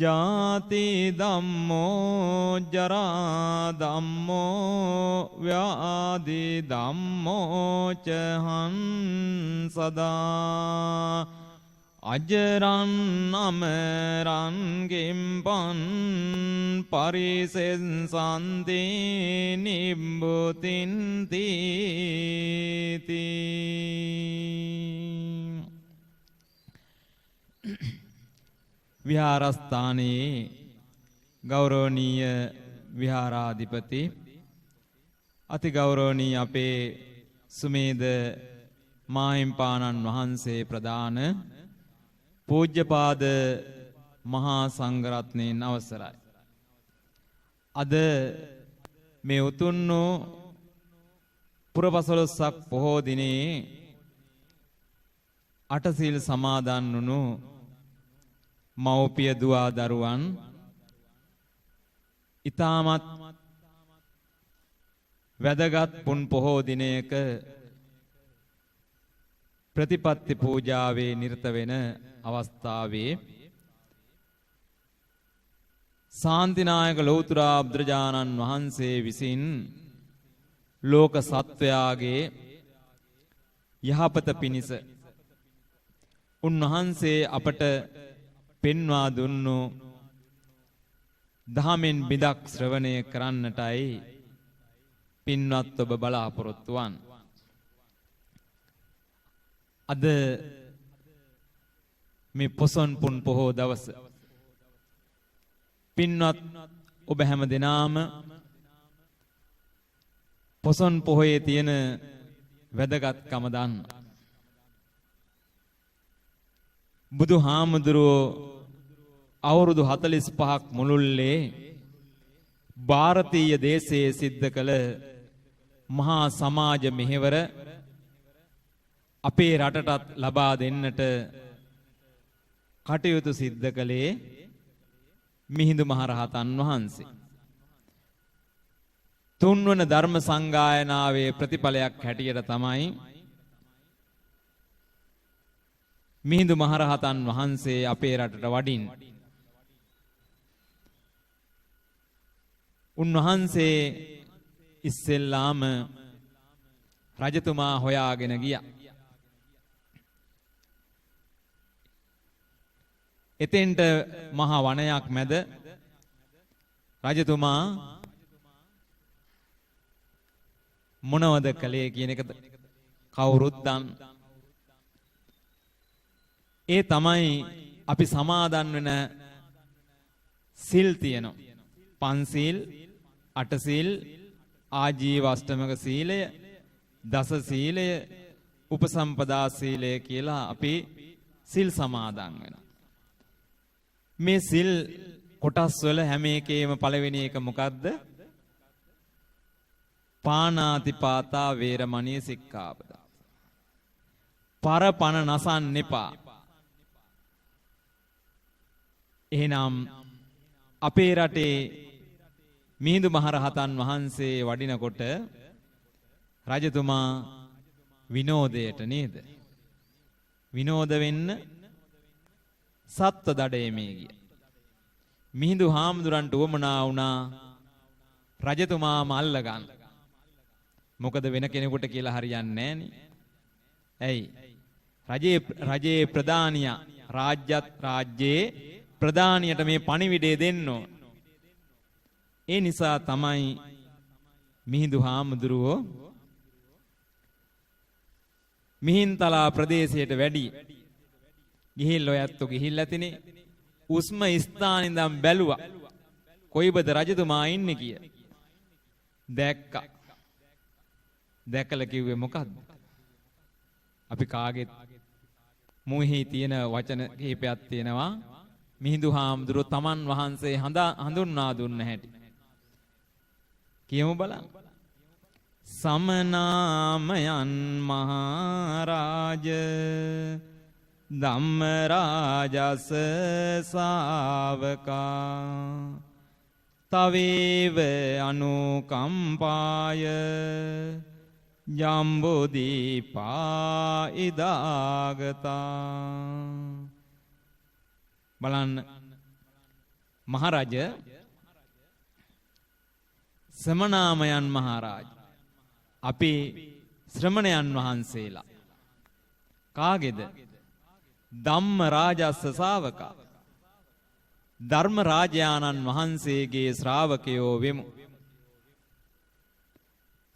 ජාති ධම්මෝ ජරා ධම්මෝ ව්‍යාධි ධම්මෝ චහං සදා අජරන් අමරන් ගිම්පන් පරිසෙන්සන්ති නිබ්බුතින් තීති. විහාරස්ථානයේ ගෞරවනීය විහාරාධිපති අති ගෞරවනීය අපේ සුමේද මාහිම්පාණන් වහන්සේ ප්‍රදාන පූජ්‍යපාද මහා සංඝරත්නයන් අවසරයි. අද මේ උතුම් වූ පුරපසළොස්වක පොහෝ දිනේ අටසිල් සමාදන් වුණු මව්පිය දුවා දරුවන් ඊටමත් වැදගත් පුන් පොහෝ දිනයක ප්‍රතිපත්ති පූජාවේ නිරත වෙන අවස්ථාවේ ශාන්තිනායක ලෞතර බුදුරජාණන් වහන්සේ විසින් ලෝක සත්වයාගේ යහපත පිණිස උන්වහන්සේ අපට පෙන්වා දුන්නු දහමෙන් බිදක් ශ්‍රවණය කරන්නටයි පින්වත් ඔබ බලාපොරොත්තු වන්නේ. අද මේ පොසොන් පුන් පොහෝ දවස පින්වත් ඔබ හැම දෙනාම පොසොන් පොහොයේ තියෙන වැදගත්කම දන්න. බුදුහාමුදුරුවෝ අවුරුදු 45ක් මුළුල්ලේ ಭಾರತೀಯ දේශයේ සිද්ධ කළ මහා සමාජ මෙහෙවර අපේ රටටත් ලබා දෙන්නට කටයුතු සිද්ධ කළේ මිහිඳු මහරහතන් වහන්සේ. තුන්වන ධර්ම සංගායනාවේ ප්‍රතිඵලයක් හැටියට තමයි මිහිඳු මහරහතන් වහන්සේ අපේ රටට වඩින්. උන්වහන්සේ ඉස්සෙල්ලාම රජතුමා හොයාගෙන ගියා. එතෙන්ට මහා වනයක් මැද රජතුමා මොනවද කළේ කියන එක කවුරුත් දන්න. ඒ තමයි අපි සමාදන් වෙන සිල් තියෙනවා. පන්සිල්, අටසිල්, ආජීව අෂ්ටමක සීලය, දස සීලය, උපසම්පදා සීලය කියලා අපි සිල් සමාදන් වෙනවා. මේ සිල් කොටස් වල හැම එකේම පළවෙනි එක මොකද්ද? පාණාතිපාතා වේරමණී සික්ඛාපදා. පරපණ නසන්න එපා. එහෙනම් අපේ රටේ මිහිඳු මහරහතන් වහන්සේ වඩිනකොට රජතුමා විනෝදයට නේද? විනෝද වෙන්න සත්ව දඩයමේ ගිය. මිහිඳු හාමුදුරන්ට උවමනා වුණා රජතුමාම අල්ල ගන්න. මොකද වෙන කෙනෙකුට කියලා හරියන්නේ නැහනේ. ඇයි? රජයේ ප්‍රධානියා රාජ්‍යයේ ප්‍රධානියට මේ පණිවිඩය දෙන්න ඕන. ඒ නිසා තමයි මිහිඳු හාමුදුරුවෝ මිහින්තලා ප්‍රදේශයට වැඩි. ගිහිල්ලා ඔයත්තු ගිහිල්ලා තිනේ උස්ම ස්ථාන ඉඳන් බැලුවා. කොයිබද රජතුමා ඉන්නේ කිය. දැක්කා. දැකලා කිව්වේ මොකද්ද? අපි කාගෙත් මුහි තියෙන වචන කිහිපයක් තියෙනවා. මිහිඳු හාමුදුරුවෝ තමන් වහන්සේ හඳුන්වා දුන්න හැටි. කියමු බලන්න. සමනාමයන් මහරජ ධම්මරාජස ශාවකා තවේව අනුකම්පාය ජම්බුදීපා ඉදාගතා. බලන්න මහරජ ශ්‍රමණාමයන් මහරජ අපේ ශ්‍රමණයන් වහන්සේලා කාගේද? ධම්ම රාජස්ස ශාවකා ධර්ම රාජානන් වහන්සේගේ ශ්‍රාවකයෝ වෙමු.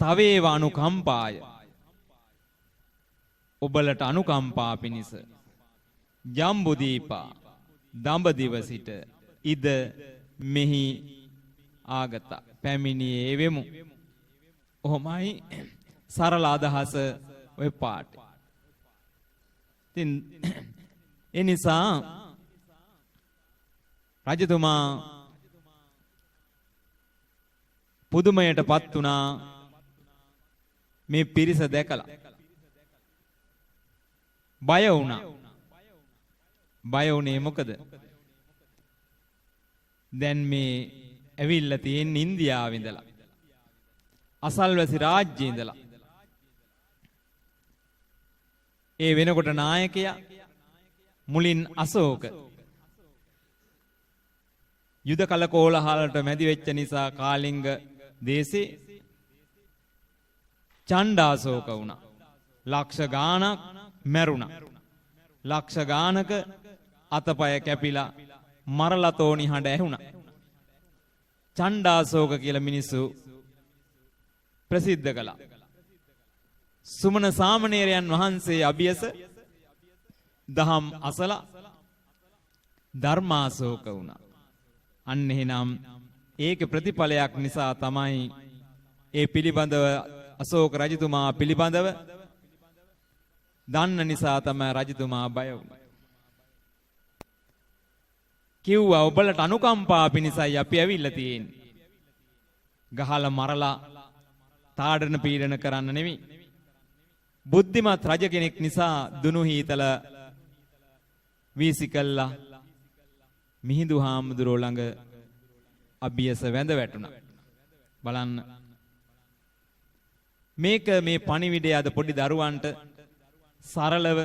තවේව අනුකම්පාය ඔබලට අනුකම්පා පිණිස ජම්බුදීපා දඹදිව සිට ඉද මෙහි ආගත පැමිණියේ වෙමු. ඔහොමයි සරල අදහස ඔය පාඩේ. ඉතින් ඒ නිසා රජතුමා පුදුමයටපත් වුණා මේ පිරිස දැකලා. බය වුණා. බය වුණේ මොකද? දැන් මේ ඇවිල්ලා තියෙන ඉන්දියාවේ ඉඳලා අසල්වැසි රාජ්‍යයේ ඉඳලා ඒ වෙනකොට නායකයා මුලින් අශෝක යුද කල කෝලහලට මැදි වෙච්ච නිසා කාලිංග දේශේ චණ්ඩාශෝක වුණා. ලක්ෂ ගාණක් මැරුණා. ලක්ෂ ගානක අතපය කැපිලා මරලා තෝණි හඬ ඇහුණා. චණ්ඩාශෝක කියලා මිනිස්සු ප්‍රසිද්ධ කළා. සුමන සාමණේරයන් වහන්සේ අභියස දහම් අසලා ධර්මාශෝක වුණා. අන්න එහෙනම් ඒක ප්‍රතිඵලයක් නිසා තමයි ඒ පිළිබඳව අශෝක රජතුමා පිළිබඳව දන්න නිසා තමයි රජතුමා බය වුණේ. කිව්වා ඔබලට අනුකම්පා පිණිසයි අපි ඇවිල්ලා තියෙන්නේ. ගහලා මරලා තාඩන පීඩන කරන්න නෙමෙයි. බුද්ධිමත් රජ කෙනෙක් නිසා දුනු හීතල වීසි කළා මිහිඳු හාමුදුරුවෝ ළඟ අභියස වැඳ වැටුණා. බලන්න මේක මේ පණිවිඩය අද පොඩි දරුවන්ට සරලව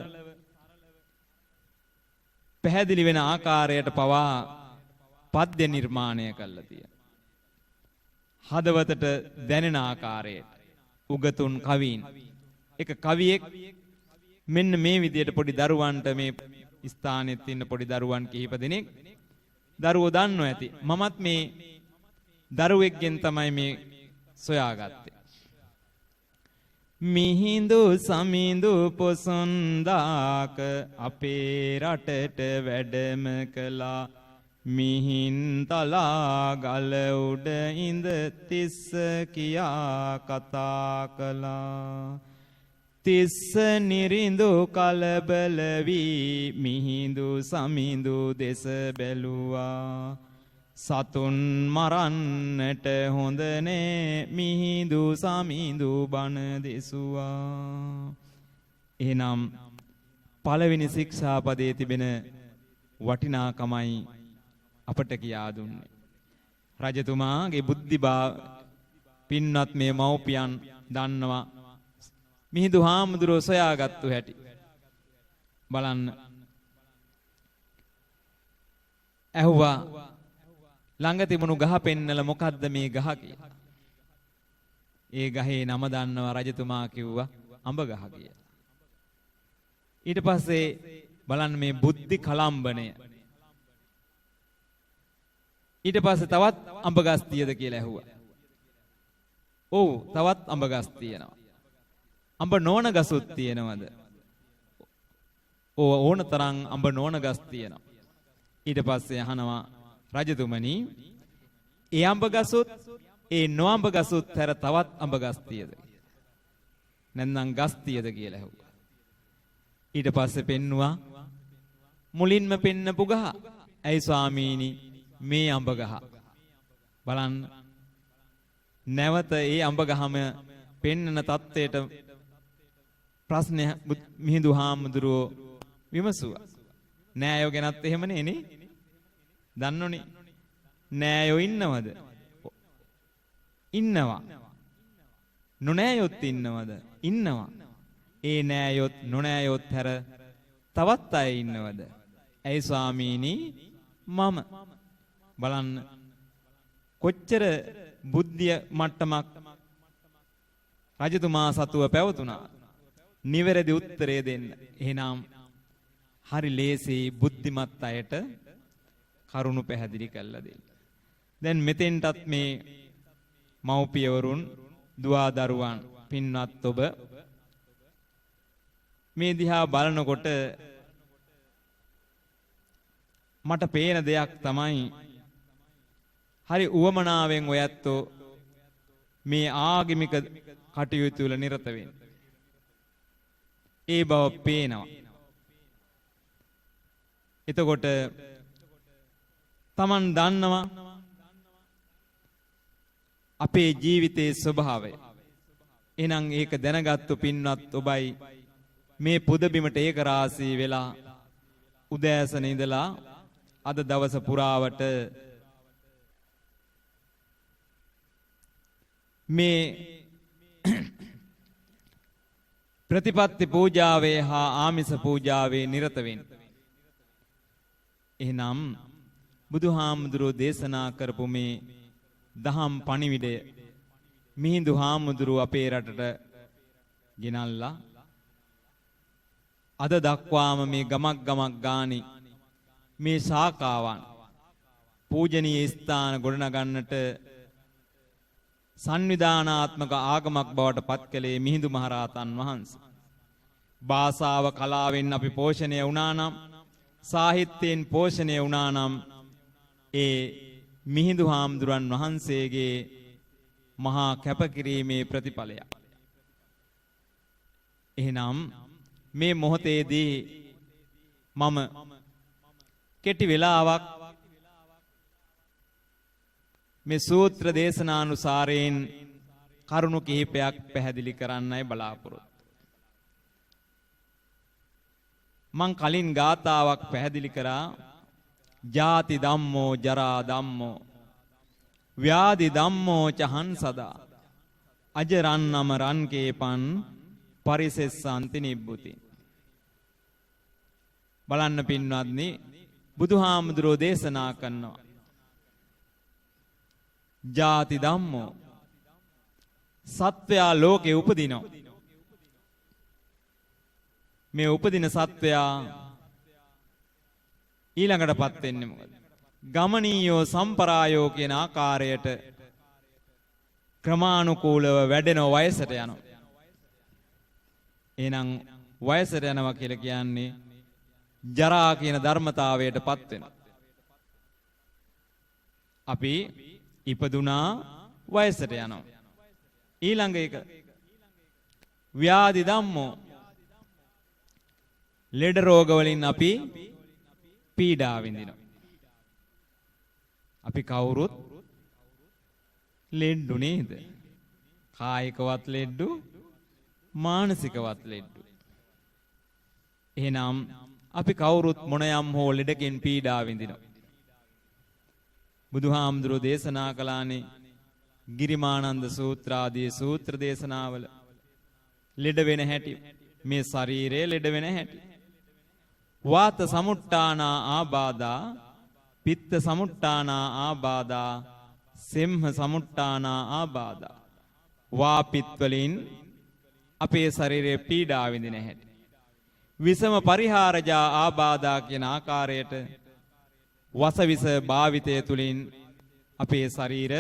පැහැදිලි වෙන ආකාරයට පවා පද්‍ය නිර්මාණය කළා තියෙනවා. හදවතට දැනෙන ආකාරයට උගතුන් කවීන් එක කවියෙක් මෙන්න මේ විදියට පොඩි දරුවන්ට මේ ස්ථානෙත් ඉන්න පොඩි දරුවන් කිහිප දෙනෙක් දරුවෝ දන්නෝ ඇති. මමත් මේ දරුවෙක්ගෙන් තමයි මේ සොයාගත්තේ. මිහිඳු සමිඳු පොසොන්දාක අපේ රටට වැඩම කළා. මිහින්තලා ගල උඩ ඉඳ තිස්ස කියා කතා කළා. තිස්ස නිරිඳු කලබල වී මිහිඳු සමිඳු දෙස බැලුවා. සතුන් මරන්නට හොඳ නෑ මිහිඳු සමිඳු බණ දෙසුවා. එහෙනම් පළවෙනි ශික්ෂාපදයේ තිබෙන වටිනාකමයි අපට කියා දුන්නේ. රජතුමාගේ බුද්ධිභා පින්වත් මේ මව්පියන් දන්නවා මිහිඳු හාමුදුරුවෝ සොයාගත්තු හැටි. බලන්න ඇහුවා ළඟ තිබුණු ගහ පෙන්නල මොකද්ද මේ ගහ කියලා. ඒ ගහේ නම දන්නවා රජතුමා කිව්වා අඹ ගහ කියලා. ඊට පස්සේ බලන්න මේ බුද්ධි කලම්බණය. ඊට පස්සේ තවත් අඹ ගස් තියද කියලා ඇහුවා. ඔව් තවත් අඹ ගස් තියෙනවා. අඹ නොවන ගසුත් තියෙනවද? ඕන තරම් අඹ නොවන ගස් තියෙනවා. ඊට පස්සේ අහනවා රජතුමනි ඒ අඹ ගසුත් ඒ නොඅඹ ගසුත් හැර තවත් අඹ ගස් තියද? නැත්නම් ගස් තියද කියලා ඇහුවා. ඊට පස්සේ පෙන්නවා මුලින්ම පෙන්නපු ගහ. ඇයි ස්වාමීනි මේ අඹ ගහ. බලන්න නැවත ඒ අඹ ගහම පෙන්නන தത്വයට ප්‍රශ්න මිහිඳු හාමුදුරුවෝ විමසුවා. නෑයෝ ගැනත් එහෙමනේ නේ. දන්නෝනේ. නෑයෝ ඉන්නවද? ඉන්නවා. නොනෑයොත් ඉන්නවද? ඉන්නවා. ඒ නෑයොත් නොනෑයොත් හැර තවත් අය ඉන්නවද? ඇයි ස්වාමීනි මම බලන්න කොච්චර බුද්ධිය මට්ටමක් රජතුමා සතුව පැවතුණා. නිවැරදි උත්තරය දෙන්න. එහෙනම් හරි ලේසි බුද්ධිමත් අයට කරුණු පැහැදිලි කරලා දෙන්න. දැන් මෙතෙන්ටත් මේ මව්පියවරුන් දුවා දරුවන් පින්වත් ඔබ මේ දිහා බලනකොට මට පේන දෙයක් තමයි හරි උවමනාවෙන් ඔයත්ෝ මේ ආගමික කටයුතු වල නිරත වෙන්නේ. ඒ බව පේනවා. එතකොට Taman දන්නවා අපේ ජීවිතයේ ස්වභාවය. එහෙනම් ඒක දැනගත්තු පින්වත් ඔබයි මේ පුදබිමට ඒක රාසී වෙලා උදෑසන ඉඳලා අද දවස පුරාවට මේ ප්‍රතිපත්ති පූජාවේ හා ආමිස පූජාවේ නිරත වෙන්න. එහෙනම් බුදුහාමුදුරෝ දේශනා කරපු මේ දහම් පණිවිඩය මිහිඳු හාමුදුරුව අපේ රටට ගෙනල්ලා අද දක්වාම මේ ගමක් ගානේ මේ ශාඛාවන් පූජනීය ස්ථාන ගොඩනගන්නට සංවිධානාත්මක ආගමක් බවට පත් කළේ මිහිඳු මහරහතන් වහන්සේ. භාෂාව කලාවෙන් අපි පෝෂණය වුණා නම්, සාහිත්‍යයෙන් පෝෂණය වුණා නම් ඒ මිහිඳු හාමුදුරන් වහන්සේගේ මහා කැපකිරීමේ ප්‍රතිඵලයක්. එහෙනම් මේ මොහොතේදී මම කෙටි වෙලාවක් මේ සූත්‍ර දේශනානුසාරයෙන් කරුණු කිහිපයක් පැහැදිලි කරන්නයි බලාපොරොත්තු. මං කලින් ගාථාවක් පැහැදිලි කරා. ජාති ධම්මෝ ජරා ධම්මෝ ව්‍යාධි ධම්මෝ චහන් සදා අජරන්නම රන් කේපන් පරිසෙස්සන්ති නිබ්බුති. බලන්න පින්වත්නි, බුදුහාමුදුරෝ දේශනා කරනවා ජාති ධම්මෝ, සත්වයා ලෝකේ උපදිනවා. මේ උපදින සත්වයා ඊළඟටපත් වෙන්නේ මොකද? ගමනීයෝ සම්පරායෝ කියන ආකාරයට ක්‍රමානුකූලව වැඩෙන වයසට යනවා. එහෙනම් වයසට යනවා කියලා කියන්නේ ජරා කියන ධර්මතාවයටපත් වෙනවා. අපි ඉපදුනා වයසට යනවා. ඊළඟ එක ව්‍යාධි ධම්මෝ, ලෙඩ රෝග වලින් අපි පීඩා විඳිනවා. අපි කවුරුත් ලෙඩු නේද? කායිකවත් ලෙඩු, මානසිකවත් ලෙඩු. එහෙනම් අපි කවුරුත් මොනියම් හෝ ලෙඩකින් පීඩා විඳිනවා. බුදුහාමුදුරෝ දේශනා කළානේ ගිරිමානන්ද සූත්‍ර ආදී සූත්‍ර දේශනාවල ලෙඩ වෙන හැටි, මේ ශරීරයේ ලෙඩ වෙන හැටි. වාත සමුට්ඨාන ආබාධා, පිත්ත සමුට්ඨාන ආබාධා, සෙම්හ සමුට්ඨාන ආබාධා. වාපිත් වලින් අපේ ශරීරයේ පීඩා විඳින හැටි. විසම පරිහාරජා ආබාධා කියන ආකාරයට වසවිස භාවිතය තුලින් අපේ ශරීර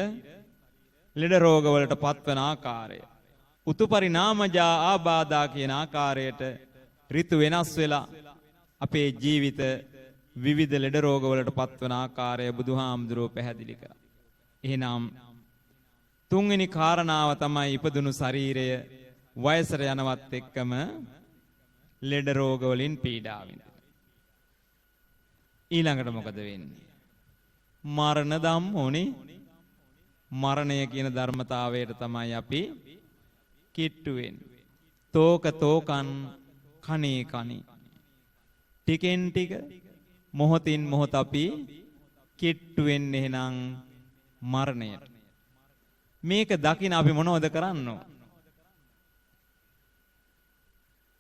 ලෙඩ රෝග වලට පත්වන ආකාරය. උතු පරිණාමජා ආබාධා කියන ආකාරයට ඍතු වෙනස් වෙලා අපේ ජීවිත විවිධ ලෙඩ රෝග වලට පත්වන ආකාරය බුදුහාමුදුරුවෝ පැහැදිලි කරා. එහෙනම් තුන්වෙනි කාරණාව තමයි ඉපදුණු ශරීරය වයසට යනවත් එක්කම ලෙඩ රෝග වලින් පීඩා විඳිනවා. ඊළඟට මොකද වෙන්නේ? මරණ ධම්මෝනේ. මරණය කියන ධර්මතාවයට තමයි අපි කිට්ටු වෙන්නේ. තෝක තෝකන් කණේ කණේ. ටිකෙන් ටික මොහොතින් මොහොත අපි කිට්ටු වෙන්නේ එහෙනම් මරණයට. මේක දකින අපි මොනවද කරන්න ඕන?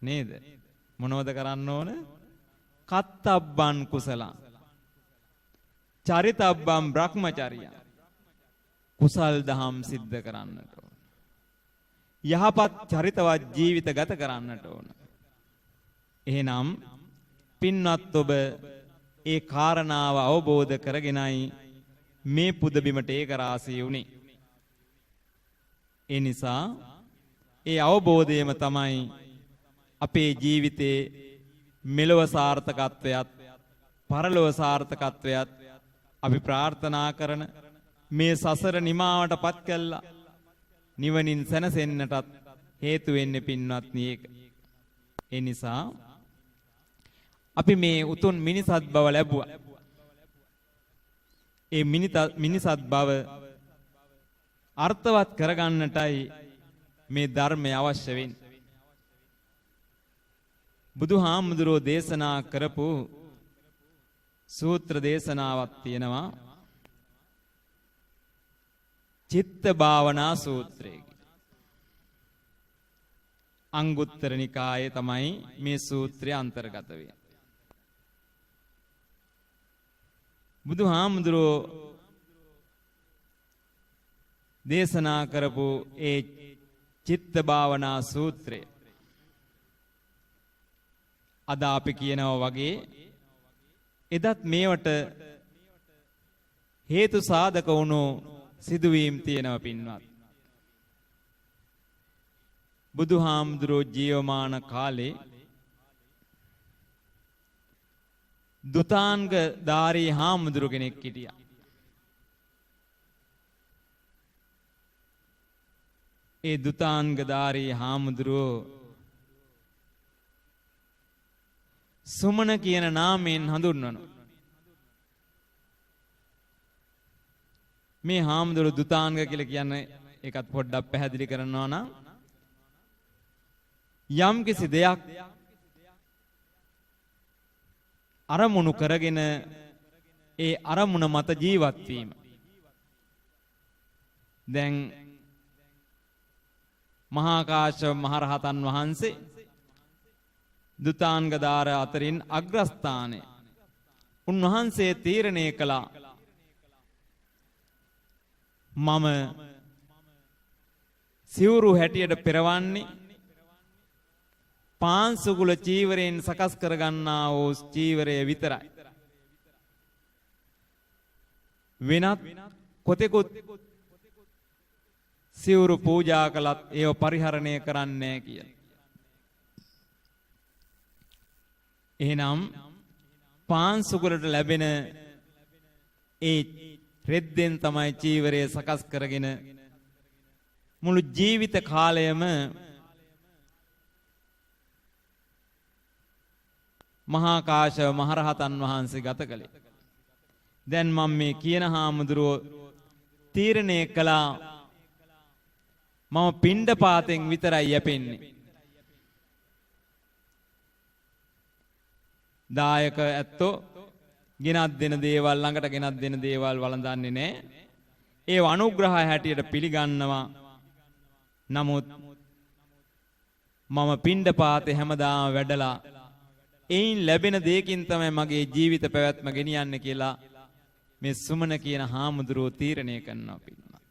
නේද? මොනවද කරන්න ඕන? කත්තබ්බන් කුසලං චරිතබ්බම් බ්‍රහ්මචර්යය කුසල් දහම් සිද්ධ කරන්නට ඕන. යහපත් චරිතවත් ජීවිත ගත කරන්නට ඕන. එහෙනම් පින්වත් ඔබ ඒ කාරණාව අවබෝධ කරගෙනයි මේ පුද බිමට ඒක රාසී වුණේ. ඒ නිසා ඒ අවබෝධයම තමයි අපේ ජීවිතේ මෙලොව සාර්ථකත්වයක් පරලොව සාර්ථකත්වයක් අපි ප්‍රාර්ථනා කරන මේ සසර නිමාවටපත් කළා නිවනින් සැනසෙන්නටත් හේතු වෙන්නේ පින්වත්නි ඒක. ඒ නිසා අපි මේ උතුම් මිනිසත් බව ලැබුවා. ඒ මිනිසත් බව අර්ථවත් කරගන්නටයි මේ ධර්මය අවශ්‍ය වෙන්නේ. බුදුහාමුදුරෝ දේශනා කරපු සූත්‍ර දේශනාවක් තියෙනවා. චිත්ත භාවනා සූත්‍රය. අංගුත්තර නිකායේ තමයි මේ සූත්‍රය අන්තර්ගත වෙන්නේ. බුදුහාමුදුරෝ දේශනා කරපු ඒ චිත්ත භාවනා සූත්‍රය අද අපි කියනවා වගේ එදත් මේවට හේතු සාධක වුණු සිදුවීම් තියෙනවා පින්වත්. බුදුහාමුදුරෝ ජීවමාන කාලේ දුතාංග ධාරී හාමුදුරු කෙනෙක් හිටියා. ඒ දුතාංග ධාරී හාමුදුරුවෝ සුමන කියන නාමයෙන් හඳුන්වනවා. මේ හාමුදුරු දුතාංග කියලා කියන්නේ ඒකත් පොඩ්ඩක් පැහැදිලි කරනවා නම් යම් කිසි දෙයක් අරමුණු කරගෙන ඒ අරමුණ මත ජීවත් වීම. දැන් මහා කාශ්‍යප මහරහතන් වහන්සේ දුතාංග ධාර අතරින් අග්‍රස්ථානයේ උන්වහන්සේ තීරණය කළා මම සිවුරු හැටියට පෙරවන්නේ පාන්සුකුල චීවරයෙන් සකස් කරගන්නා වූ චීවරය විතරයි. වෙනත් කොතෙකුත් සිවුරු පූජා කළත් ඒව පරිහරණය කරන්නේ නැහැ කියලා. එහෙනම් පාන්සුකුලට ලැබෙන ඒ රෙද්දෙන් තමයි චීවරය සකස් කරගෙන මුළු ජීවිත කාලයම මහා කාශ්‍යප මහරහතන් වහන්සේ ගත කළේ. දැන් මම මේ කියන හාමුදුරුවෝ තීරණය කළා මම පිණ්ඩපාතෙන් විතරයි යැපෙන්නේ. දායක ඇත්තෝ ගෙනත් දෙන දේවල් ළඟට ගෙනත් දෙන දේවල් වළඳන්නේ නැහැ. ඒව අනුග්‍රහය හැටියට පිළිගන්නවා. නමුත් මම පිණ්ඩපාතේ හැමදාම වැඩලා එයින් ලැබෙන දෙයකින් තමයි මගේ ජීවිත පැවැත්ම ගෙනියන්නේ කියලා මේ සුමන කියන හාමුදුරුවෝ තීරණය කරනවා පිළිගන්නවා.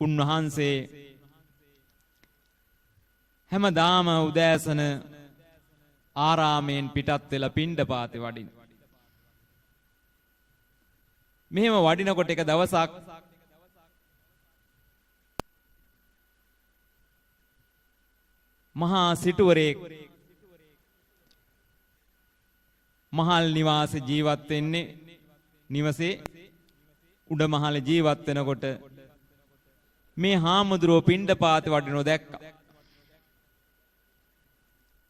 උන්වහන්සේ හැමදාම උදෑසන ආරාමයෙන් පිටත් වෙලා පිණ්ඩපාතේ වඩින. මෙහෙම වඩිනකොට එක දවසක් මහා සිටුවරයෙක් මහල් නිවාසේ ජීවත් වෙන්නේ නිවසේ උඩ මහල ජීවත් වෙනකොට මේ හාමුදුරුවෝ පිණ්ඩපාතේ වඩිනව දැක්කා.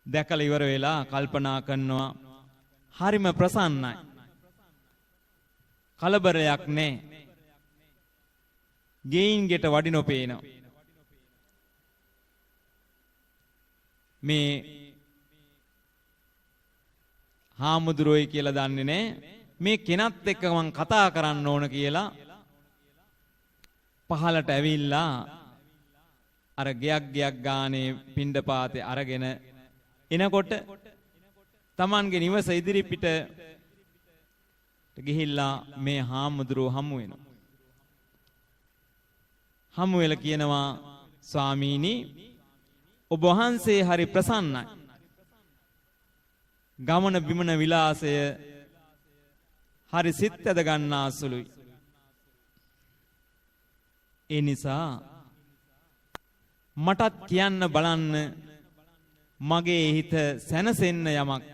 දැකලා ඉවර වෙලා කල්පනා කරනවා හරිම ප්‍රසන්නයි. කලබරයක් නැහැ. ගෙයින් ගෙට වඩිනෝ පේනවා. මේ හාමුදුරුවෝයි කියලා දන්නේ නැහැ. මේ කෙනත් එක්ක මං කතා කරන්න ඕන කියලා පහලට ඇවිල්ලා අර ගයක් ගානේ පිණ්ඩපාතේ අරගෙන එනකොට Tamanගේ නිවස ඉදිරි පිට ගිහිල්ලා මේ හාමුදුරුවෝ හමු වෙනවා. හමු වෙලා කියනවා ස්වාමීනි ඔබ වහන්සේ හරි ප්‍රසන්නයි. ගමන බිමන විලාසය හරි සිත් ඇද ගන්නා සුළුයි. ඒ නිසා මටත් කියන්න බලන්න මගේ හිත සැනසෙන්න යමක්.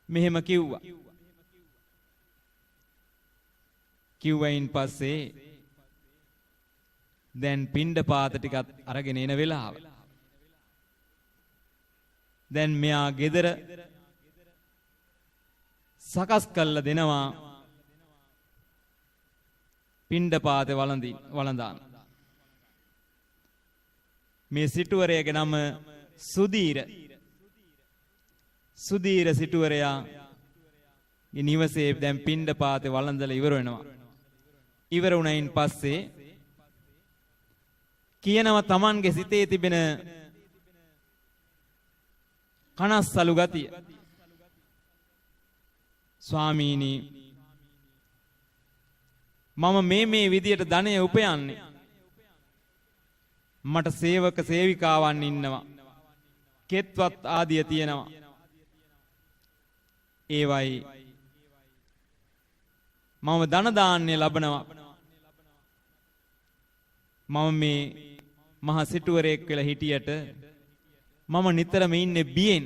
මෙහෙම කිව්වා. කිව්වයින් පස්සේ දැන් පිණ්ඩපාත ටිකත් අරගෙන එන වෙලාව. දැන් මෙයා ගෙදර සකස් කළා දෙනවා පිණ්ඩපාතේ වළඳාන. මේ සිටුවරයාගේ නම සුදීර. සුදීර සිටුවරයා නිවසේ දැන් පිණ්ඩපාතේ වළඳලා ඉවර වෙනවා. ඉවර වුණයින් පස්සේ කියනවා Tamanගේ සිතේ තිබෙන කනස්සලු ගතිය. ස්වාමීනි මම මේ විදියට ධනය උපයන්නේ. මට සේවක සේවිකාවන් ඉන්නවා. කෙත්වත් ආදිය තියෙනවා. ඒවයි මම ධන දාන්නේ ලබනවා. මම මේ මහ සිටුවරයෙක් වෙලා හිටියට මම නිතරම ඉන්නේ බියෙන්.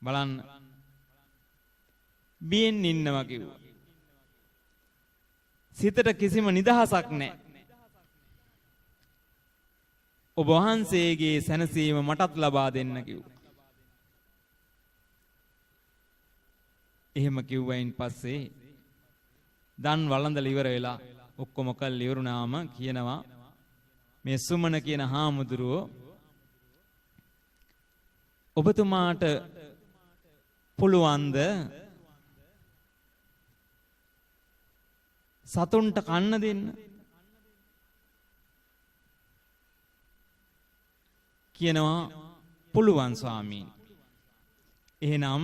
බලන්න බියෙන් ඉන්නවා කිව්වා. සිතට කිසිම නිදහසක් නැහැ. ඔබ වහන්සේගේ සැනසීම මටත් ලබා දෙන්න කිව්වා. එහෙම කිව්වයින් පස්සේ දන් වළඳලා ඉවර වෙලා ඔක්කොම කල් ඉවරුනාම කියනවා මේ සුමන කියන හාමුදුරුවෝ ඔබතුමාට පුළුවන්ද සතුන්ට කන්න දෙන්න? කියනවා පුළුවන් ස්වාමීනි. එහෙනම්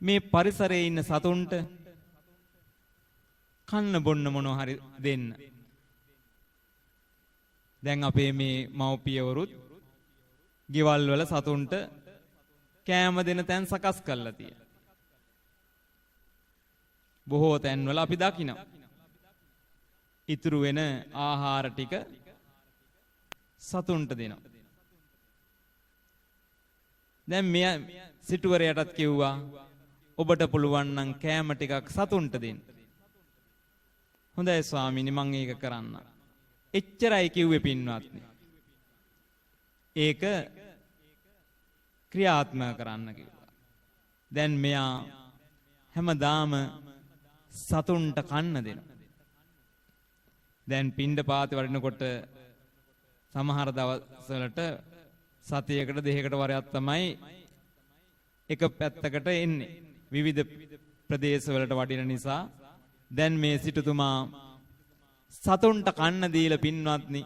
මේ පරිසරයේ ඉන්න සතුන්ට කන්න බොන්න මොනවා හරි දෙන්න. දැන් අපේ මේ මව්පියවරුත් ගෙවල් වල සතුන්ට කෑම දෙන තැන් සකස් කරලා තියෙනවා. බොහෝ තැන්වල අපි දකිනවා. ඉතුරු වෙන ආහාර ටික සතුන්ට දෙනවා. දැන් මෙයා සිටුවරයටත් කිව්වා ඔබට පුළුවන් නම් කෑම ටිකක් සතුන්ට දෙන්න. හොඳයි ස්වාමීනි මම ඒක කරන්න. එච්චරයි කිව්වේ පින්වත්නි. ඒක ක්‍රියාත්මක කරන්න කිව්වා. දැන් මෙයා හැමදාම සතුන්ට කන්න දෙනවා. දැන් පිණ්ඩපාතේ වඩිනකොට සමහර දවස්වලට සතියකට දෙකකට වරයක් තමයි එක පැත්තකට එන්නේ. විවිධ ප්‍රදේශවලට වඩින නිසා දැන් මේ සිටුතුමා සතුන්ට කන්න දීලා පින්වත්නි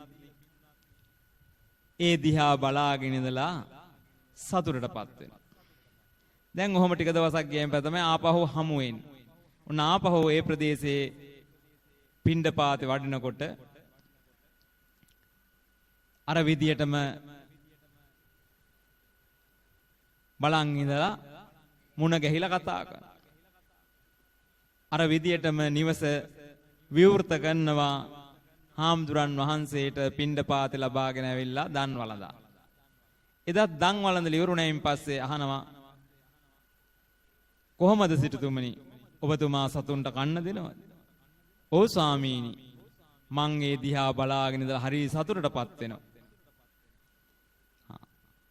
ඒ දිහා බලාගෙන ඉඳලා සතුටටපත් වෙනවා. දැන් ඔහොම ටික දවසක් ගියන් පස්සේ තමයි ආපහු හමු වෙන්නේ. උන් ආපහු ඒ ප්‍රදේශයේ පිණ්ඩපාතේ වඩිනකොට අර විදියටම බලන් ඉඳලා මුණ ගැහිලා කතා කරනවා. අර විදියටම නිවස විවෘත කරනවා. හාමුදුරන් වහන්සේට පිණ්ඩපාතේ ලබාගෙන ඇවිල්ලා දන් වළඳා. එදත් දන් වළඳලා ඉවරුණයින් පස්සේ අහනවා කොහොමද සිටුතුමනි ඔබතුමා සතුන්ට කන්න දෙනවද? ඔව් ස්වාමීනි මං ඒ දිහා බලාගෙන ඉඳලා හරි සතුටටපත් වෙනවා.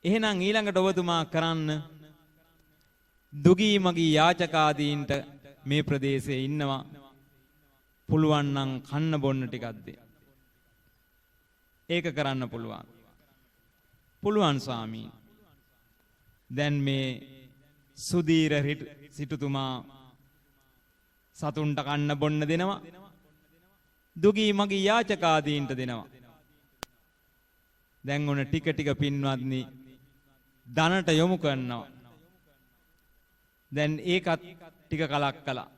එහෙනම් ඊළඟට ඔබතුමා කරන්න දුගී මගී යාචකාදීන්ට මේ ප්‍රදේශයේ ඉන්නවා පුළුවන් නම් කන්න බොන්න ටිකක් දෙන්න. ඒක කරන්න පුළුවන්. පුළුවන් ස්වාමීනි. දැන් මේ සුදීර සිටුතුමා සතුන්ට කන්න බොන්න දෙනවා. දුගී මගී යාචකාදීන්ට දෙනවා. දැන් ඔන්න ටික ටික පින්වත්නි ධනට යොමු කරනවා. දැන් ඒකත් ටික කලක් කළා.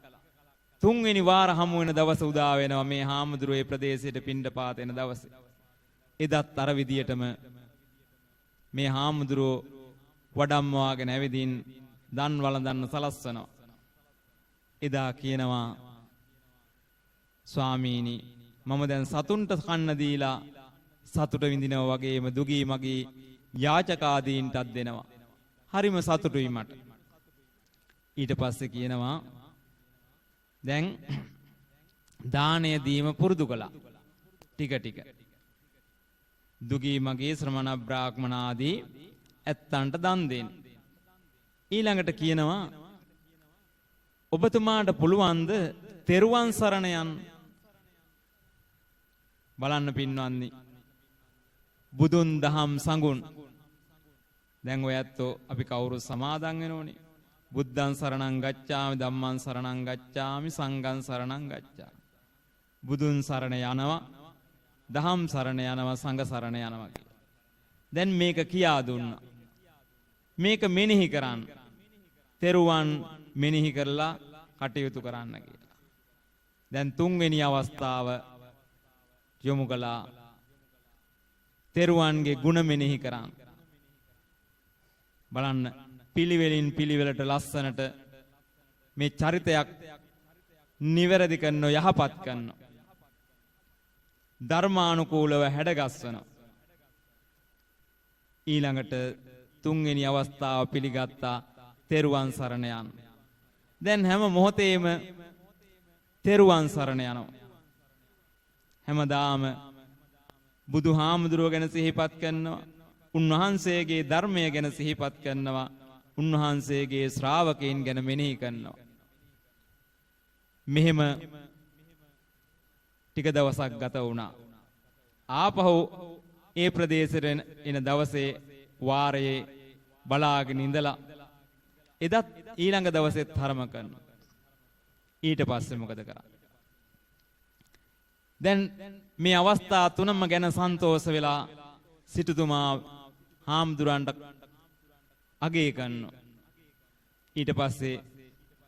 තුන්වෙනි වාර හමු වෙන දවස උදා වෙනවා මේ හාමුදුරුවෝ ප්‍රදේශයට පිණ්ඩපාත එන දවසේ. එදත් අර විදියටම මේ හාමුදුරුවෝ වඩම්වාගෙන ඇවිදින් දන් වළඳන්න සලස්වනවා. එදා කියනවා ස්වාමීනි මම දැන් සතුන්ට කන්න දීලා සතුට විඳිනවා වගේම දුගී මගේ යාචකාදීන්ටත් දෙනවා. හරිම සතුටුයි මට. ඊට පස්සේ කියනවා දැන් දානය දීම පුරුදු කළා. ටික ටික. දුගී මගේ ශ්‍රමණ බ්‍රාහ්මණ ආදී ඇත්තන්ට දන් දෙන්න. ඊළඟට කියනවා ඔබතුමාට පුළුවන්ද තෙරුවන් සරණ යන්න? බලන්න පින්වත්නි. බුදුන් දහම් සංගුණ. දැන් ඔය ඇත්තෝ අපි කවුරු සමාදන් වෙනෝනේ. බුද්ධං සරණං ගච්ඡාමි ධම්මං සරණං ගච්ඡාමි සංඝං සරණං ගච්ඡාමි. බුදුන් සරණ යනවා, දහම් සරණ යනවා, සංඝ සරණ යනවා කියලා. දැන් මේක කියා දුන්නා. මේක මෙනෙහි කරන්න. තෙරුවන් මෙනෙහි කරලා කටයුතු කරන්න කියලා. දැන් තුන්වෙනි අවස්ථාව යොමු කළා. තෙරුවන්ගේ ගුණ මෙනෙහි කරන්න. බලන්න පිළිවෙලින් පිළිවෙලට ලස්සනට මේ චරිතයක් නිවැරදි කරන යහපත් කරන ධර්මානුකූලව හැඩගස්වනවා. ඊළඟට තුන්වෙනි අවස්ථාව පිළිගත්තා තෙරුවන් සරණ යන්න. දැන් හැම මොහොතේම තෙරුවන් සරණ යනවා. හැමදාම බුදුහාමුදුරුව ගැන සිහිපත් කරනවා. උන්වහන්සේගේ ධර්මය ගැන සිහිපත් කරනවා. උන්වහන්සේගේ ශ්‍රාවකයන් ගැන මෙනෙහි කරනවා. මෙහෙම ටික දවසක් ගත වුණා. ආපහු ඒ ප්‍රදේශෙට එන දවසේ වාරයේ බලාගෙන ඉඳලා එදත් ඊළඟ දවසෙත් ධර්ම කරනවා. ඊට පස්සේ මොකද කරන්නේ? දැන් මේ අවස්ථා තුනම ගැන සන්තෝෂ වෙලා සිටුතුමා හාමුදුරන්ට අගය කරනවා. ඊට පස්සේ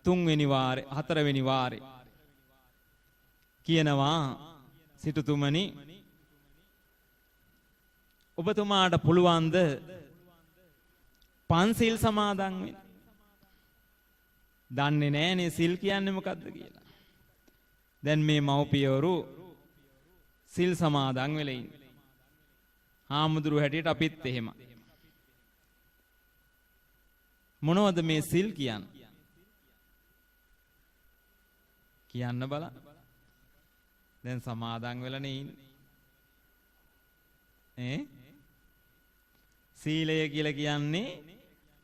තුන්වෙනි වාරේ හතරවෙනි වාරේ කියනවා සිටුතුමනි ඔබතුමාට පුළුවන්ද පන්සිල් සමාදන් වෙන්න? දන්නේ නැහනේ සිල් කියන්නේ මොකද්ද කියලා. දැන් මේ මව්පියවරු සිල් සමාදන් වෙලා ඉන්නේ. හාමුදුරුවෝ හැටියට අපිත් එහෙම. මොනවද මේ සිල් කියන්නේ? කියන්න බලන්න. දැන් සමාදන් වෙලානේ ඉන්නේ. සීලය කියලා කියන්නේ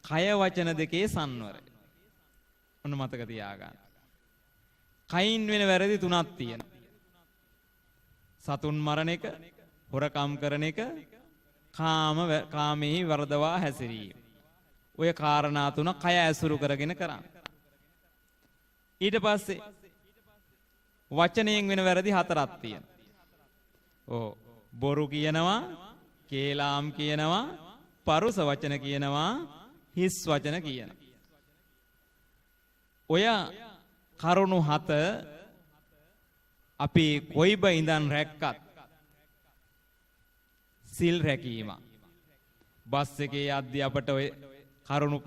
කය වචන දෙකේ සංවරය. ඔන්න මතක තියාගන්න. කයින් වෙන වැරදි තුනක් තියෙනවා. සතුන් මරණ එක, හොරකම් කරන එක, කාමෙහි වරදවා හැසිරීම. ඔය කාරණා තුන කය ඇසුරු කරගෙන කරන්න. ඊට පස්සේ වචනයෙන් වෙන වැරදි හතරක් තියෙනවා. බොරු කියනවා, කේලාම් කියනවා, පරුස වචන කියනවා, හිස් වචන කියනවා. ඔය කරුණු හත අපි කොයිබ ඉඳන් රැක්කත් සිල් රැකීම. බස් එකේ යද්දී අපට ඔය කරුණු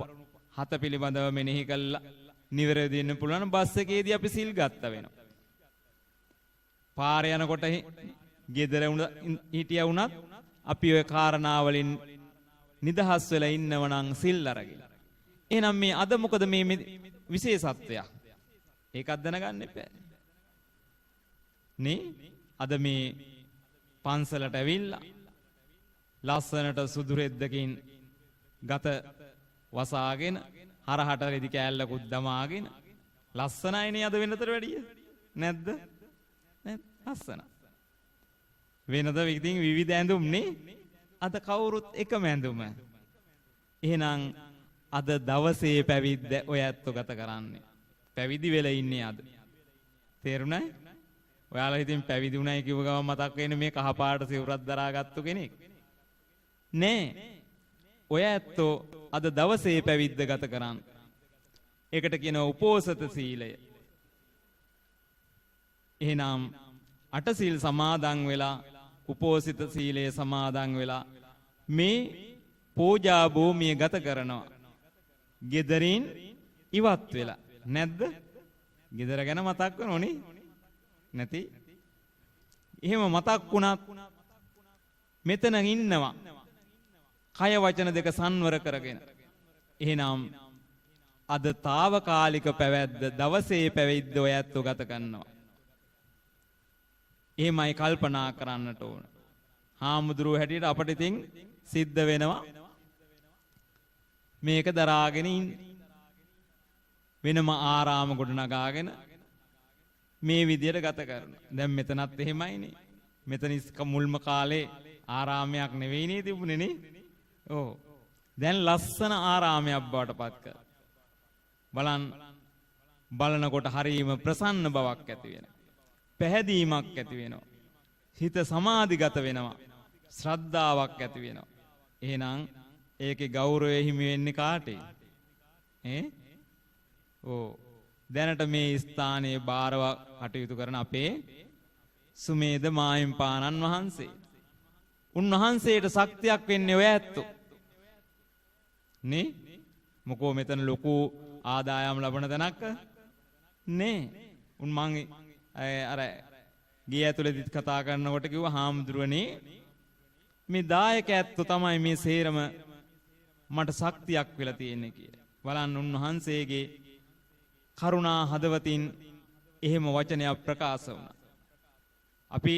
හත පිළිබඳව මෙනෙහි කළා නිවැරදි වෙන්න පුළුවන්. බස් එකේදී අපි සිල් ගත්ත වෙනවා. පාර යනකොට ගෙදර හිටියා වුණත් අපි ඔය කාරණා වලින් නිදහස් වෙලා ඉන්නව නම් සිල් අරගෙන. එහෙනම් මේ අද මොකද මේ විශේෂත්වයක්? ඒකත් දැනගන්න එපා. නේ අද මේ පන්සලට ඇවිල්ලා ලස්සනට සුදු රෙද්දකින් ගත වසාගෙන හරහට රෙදි කෑල්ලකුත් දමාගෙන ලස්සනයිනේ අද වෙනතට වැඩිය. නැද්ද? ලස්සන. වෙනද ඉතින් විවිධ ඇඳුම් නේ. අද කවුරුත් එකම ඇඳුම. එහෙනම් අද දවසේ පැවිද්ද ඔය ඇත්තෝ ගත කරන්නේ. පැවිදි වෙලා ඉන්නේ අද. තේරුණා? ඔයාලා ඉතින් පැවිදි වුණයි කිව්ව ගමන් මතක් වෙන්නේ මේ කහපාට සිවුරක් දරාගත්තු කෙනෙක්. නෑ. ඔය ඇත්තෝ අද දවසේ පැවිද්ද ගත කරන්නේ. ඒකට කියනවා උපෝසත සීලය. එහෙනම් අටසිල් සමාදන් වෙලා උපෝසිත සීලය සමාදන් වෙලා මේ පූජා භූමිය ගත කරනවා. ගෙදරින් ඉවත් වෙලා නැද්ද? ගෙදර ගැන මතක් කරනෝනේ නැති. එහෙම මතක් වුණත් මෙතන ඉන්නවා. කය වචන දෙක සංවර කරගෙන. එහෙනම් අද తాවකාලික පැවැද්ද දවසේ පැවිද්ද ඔය ඇත්තෝ ගත කරනවා. එහෙමයි කල්පනා කරන්නට ඕන. හාමුදුරුවෝ හැටියට අපිට ඉතින් සිද්ධ වෙනවා මේක දරාගෙන ඉන්න. වෙනම ආරාම ගොඩනගාගෙන මේ විදියට ගත කරනවා. දැන් මෙතනත් එහෙමයිනේ. මෙතන මුල්ම කාලේ ආරාමයක් නෙවෙයි නේ තිබුණේ නේ. ඔව්. දැන් ලස්සන ආරාමයක් බවට පත් කර. බලනකොට හරීම ප්‍රසන්න බවක් ඇති වෙනවා. පැහැදීමක් ඇති වෙනවා. හිත සමාධිගත වෙනවා. ශ්‍රද්ධාවක් ඇති වෙනවා. එහෙනම් ඒකේ ගෞරවය හිමි වෙන්නේ කාටේ? දැනට මේ ස්ථානයේ බාරව කටයුතු කරන අපේ සුමේද මාහිම්පාණන් වහන්සේ. උන්වහන්සේට ශක්තියක් වෙන්නේ ඔය ඇත්තෝ. නේ? මොකෝ මෙතන ලොකු ආදායම් ලබන තැනක් නේ. මං අර ගිය ඇතුළේදීත් කතා කරනකොට කිව්වා හාමුදුරනේ මේ දායක ඇත්තෝ තමයි මේ සේරම මට ශක්තියක් වෙලා තියෙන්නේ කියලා. බලන්න උන්වහන්සේගේ කරුණා හදවතින් එහෙම වචනයක් ප්‍රකාශ වුණා. අපි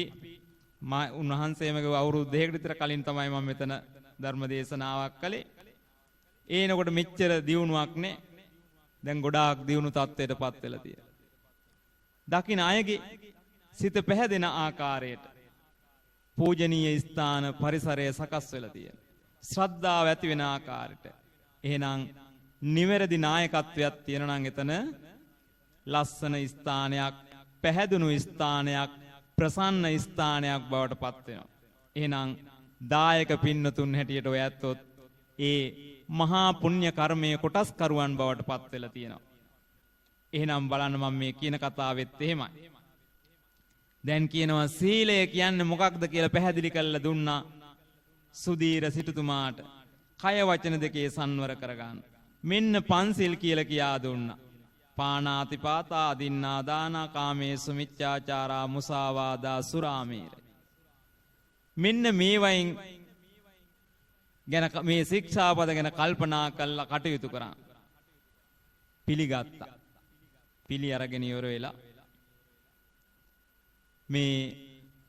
උන්වහන්සේම අවුරුදු 2කට විතර කලින් තමයි මම මෙතන ධර්ම දේශනාවක් කළේ. ඒනකොට මෙච්චර දියුණුවක් නේ. දැන් ගොඩාක් දියුණු තත්ත්වයටපත් වෙලා තියෙනවා. දකින්න අයගේ සිත පැහැදෙන ආකාරයට පූජනීය ස්ථාන පරිසරය සකස් වෙලා තියෙනවා. ශ්‍රද්ධාව ඇති වෙන ආකාරයට. එහෙනම් නිවැරදි නායකත්වයක් තියෙනවා නම් එතන ලස්සන ස්ථානයක්, පැහැදුණු ස්ථානයක්, ප්‍රසන්න ස්ථානයක් බවට පත් වෙනවා. එහෙනම් දායක පින්නතුන් හැටියට ඔය ඇත්තොත් ඒ මහා පුණ්‍ය කර්මයේ කොටස්කරුවන් බවට පත් වෙලා තියෙනවා. එහෙනම් බලන්න මම මේ කියන කතාවෙත් එහෙමයි. දැන් කියනවා සීලය කියන්නේ මොකක්ද කියලා පැහැදිලි කරලා දුන්නා සුදීර සිටුතුමාට. කය වචන දෙකේ සංවර කරගන්න. මෙන්න පන්සිල් කියලා කියා දුන්නා. පාණාතිපාතා අදින්නා දානා කාමේසු මිච්ඡාචාරා මුසාවාදා සුරාමේර. මෙන්න මේ වයින් ගැන මේ ශික්ෂාපද ගැන කල්පනා කරලා කටයුතු කරා. පිළිගත්තා. පිළි අරගෙන ඉවර වෙලා මේ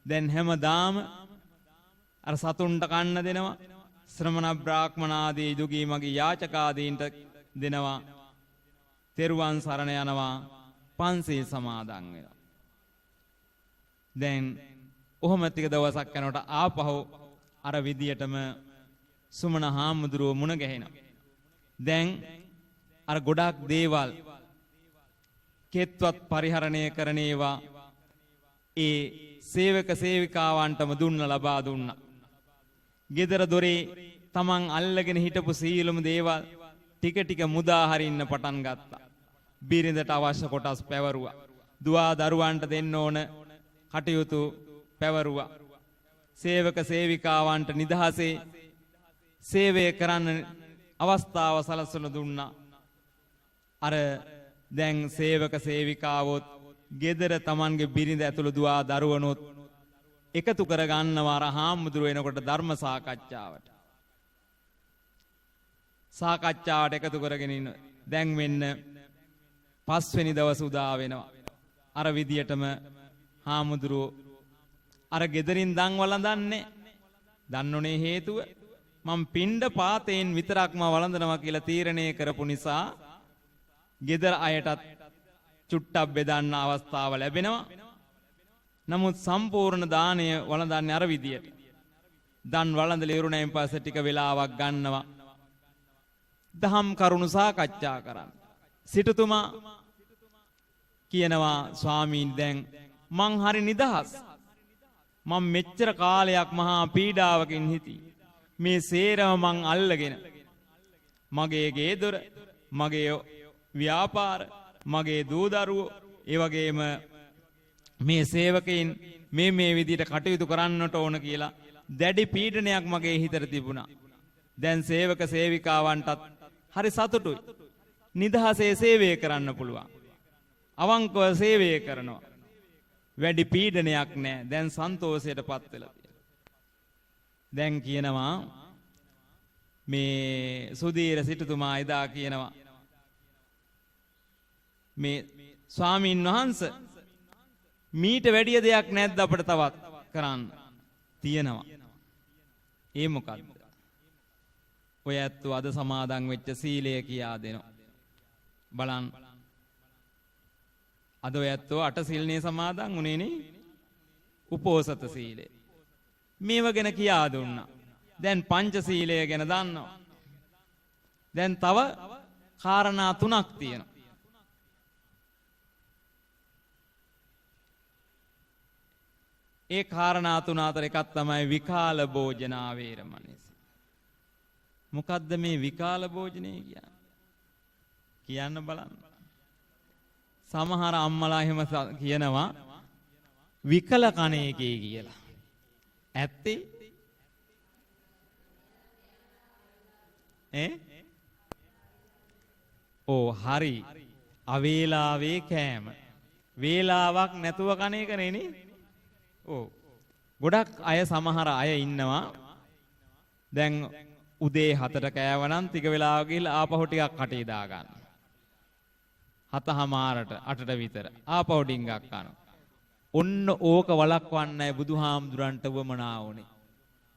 දැන් හැමදාම අර සතුන්ට කන්න දෙනවා. ශ්‍රමණ බ්‍රාහ්මණ ආදී දුගී මගේ යාචකාදීන්ට දෙනවා. තෙරුවන් සරණ යනවා. පන්සිල් සමාදන් වෙනවා. දැන් ඔහොම ටික දවසක් යනකොට ආපහු අර විදියටම සුමන හාමුදුරුව මුණ ගැහෙනවා. දැන් අර ගොඩාක් දේවල් කෙත්වත් පරිහරණය කරන ඒවා ඒ සේවක සේවිකාවන්ටම දුන්න ලබා දුන්නා. ගෙදර දොරේ තමන් අල්ලගෙන හිටපු සීලම දේවල් ටික ටික මුදා හරින්න පටන් ගත්තා. බිරිඳට අවශ්‍ය කොටස් පැවරුවා. දුවා දරුවන්ට දෙන්න ඕන කටයුතු පැවරුවා. සේවක සේවිකාවන්ට නිදහසේ සේවය කරන්න අවස්ථාව සලසලා දුන්නා. අර දැන් සේවක සේවිකාවොත් ගෙදර තමන්ගේ බිරිඳ ඇතුළු දුවා දරුවනොත් එකතු කරගන්නවා අර හාමුදුරුවෝ එනකොට ධර්ම සාකච්ඡාවට එකතු කරගෙන ඉන්න. දැන් මෙන්න 5 වෙනි දවස උදා වෙනවා. අර විදියටම හාමුදුරුවෝ අර ගෙදරින් දන් වළඳන්නේ. දන්නෝනේ හේතුව මම පින්ඩ පාතයෙන් විතරක්ම වළඳනවා කියලා තීරණය කරපු නිසා ගෙදර අයටත් චුට්ටක් බෙදන්න අවස්ථාව ලැබෙනවා. නමුත් සම්පූර්ණ දාණය වළඳන්නේ අර විදියට. දන් වළඳලා ඉරුණෙන් පස්සේ ටික වෙලාවක් ගන්නවා. දහම් කරුණු සාකච්ඡා කරන්න. සිටුතුමා කියනවා ස්වාමීන් දැන් මං හරි නිදහස්. මම මෙච්චර කාලයක් මහා පීඩාවකින් හිටි. මේ සේරම මං අල්ලගෙන මගේ ගේ දොර මගේ ව්‍යාපාර, මගේ දූ දරුවෝ, ඒ වගේම මේ සේවකයින් මේ විදිහට කටයුතු කරන්නට ඕන කියලා දැඩි පීඩනයක් මගේ හිතට තිබුණා. දැන් සේවක සේවිකාවන්ටත් හරි සතුටුයි. නිදහසේ සේවය කරන්න පුළුවන්. අවංකව සේවය කරනවා. වැඩි පීඩනයක් නැහැ. දැන් සන්තෝෂයටපත් වෙලා තියෙනවා. දැන් කියනවා මේ සුදීර සිටුතුමා එදා කියනවා මේ ස්වාමීන් වහන්සේ මීට වැඩිය දෙයක් නැද්ද අපිට තවත් කරන්න තියෙනවා. ඒ මොකද්ද? ඔය ඇත්තෝ අද සමාදන් වෙච්ච සීලය කියා දෙනවා. බලන්න. අද ඔය ඇත්තෝ 8 සිල්නේ සමාදන් උනේ නේ. උපෝසත සීලය. මේව ගැන කියා දුන්නා. දැන් පංච සීලය ගැන දන්නවා. දැන් තව කාරණා 3ක් තියෙනවා. ඒ කාරණා 3 අතර එකක් තමයි විකාල භෝජනා වේරමණී. මොකද්ද මේ විකාල භෝජනේ කියන්නේ? කියන්න බලන්න. සමහර අම්මලා එහෙම කියනවා විකල කණ එකේ කියලා. ඇත්තේ? හරි. අවේලාවේ කෑම. වේලාවක් නැතුව කණ එක නෙනේ. ගොඩක් අය සමහර අය ඉන්නවා දැන් උදේ 7ට කෑවනම් ටික වෙලාවක ගිහලා ආපහු ටිකක් කටේ දා ගන්න. 7:00ට 8ට විතර ආපහු ඩිංගක් කනවා. ඔන්න ඕක වළක්වන්නයි බුදුහාමුදුරන්ට වමනා වුනේ.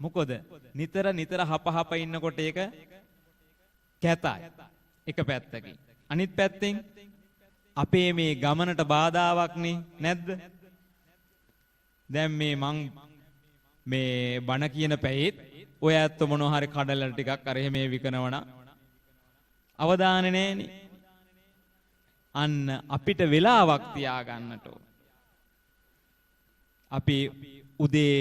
මොකද නිතර හපහප ඉන්නකොට ඒක කැතයි. එක පැත්තකින්. අනිත් පැත්තෙන් අපේ මේ ගමනට බාධාවක් නැද්ද? දැන් මං මේ බණ කියන පැයෙත් ඔය ඇත්ත මොනවා හරි කඩල ටිකක් අර එහෙම විකනවන අවධානය නැහෙනි. අන්න අපිට වෙලාවක් තියාගන්නට ඕන. අපි උදේ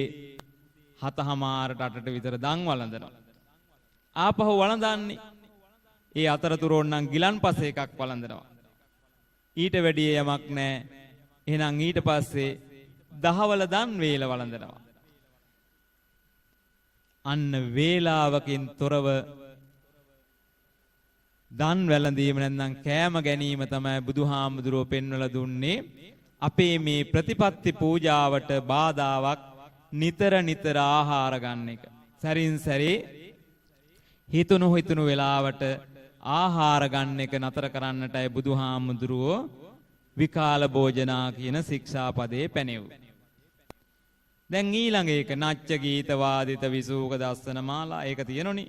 7:00ට 8ට විතර දන් වළඳනවා. ආපහු වළඳන්නේ ඒ අතරතුර ඕනනම් ගිලන්පස එකක් වළඳනවා. ඊට වැඩිය යමක් නැහැ. එහෙනම් ඊට පස්සේ දහවල දන් වේල වළඳනවා. අන්න වේලාවකින් තොරව දන් වැළඳීම නැත්නම් කෑම ගැනීම තමයි බුදුහාමුදුරුවෝ පෙන්වලා දුන්නේ. අපේ මේ ප්‍රතිපත්ති පූජාවට බාධාවක් නිතර ආහාර ගන්න එක. සරින් සැරේ හිතුණු වෙලාවට ආහාර ගන්න එක නතර කරන්නටයි බුදුහාමුදුරුවෝ විකාල භෝජනා කියන ශික්ෂාපදේ පැනෙව්වේ. දැන් ඊළඟ එක නච්ච ගීත වාදිත විසූක දස්සන මාලා ඒක තියෙනෝනි.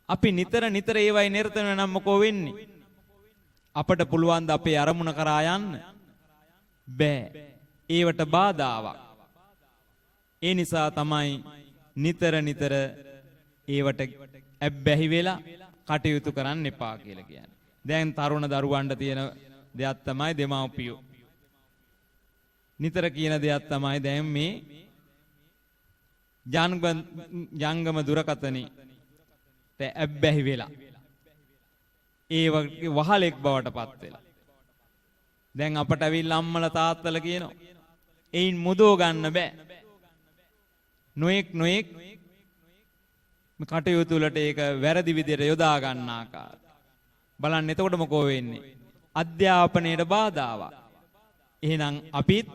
අපි නිතර ඒවයි නිරත වෙනනම් මොකෝ වෙන්නේ? අපට පුළුවන් ද අපේ අරමුණ කරා යන්න? බෑ. ඒවට බාධාවක්. ඒ නිසා තමයි නිතර ඒවට ඇබ්බැහි වෙලා කටයුතු කරන්න එපා කියලා කියන්නේ. දැන් තරුණ දරුවන්ට තියෙන දෙයක් තමයි දෙමව්පියෝ. නිතර කියන දෙයක් තමයි දැන් මේ ජංගම දුරකථනී ඇබ්බැහි වෙලා ඒ වහලෙක් බවට පත් වෙලා. දැන් අපට ඇවිල්ලා අම්මලා තාත්තලා කියනවා එයින් මුදව ගන්න බෑ. නොඑක් කටයුතු වලට ඒක වැරදි විදිහට යොදා ගන්න ආකාරය. බලන්න එතකොට මොකෝ වෙන්නේ? අධ්‍යාපනයට බාධාවක්. එහෙනම් අපිත්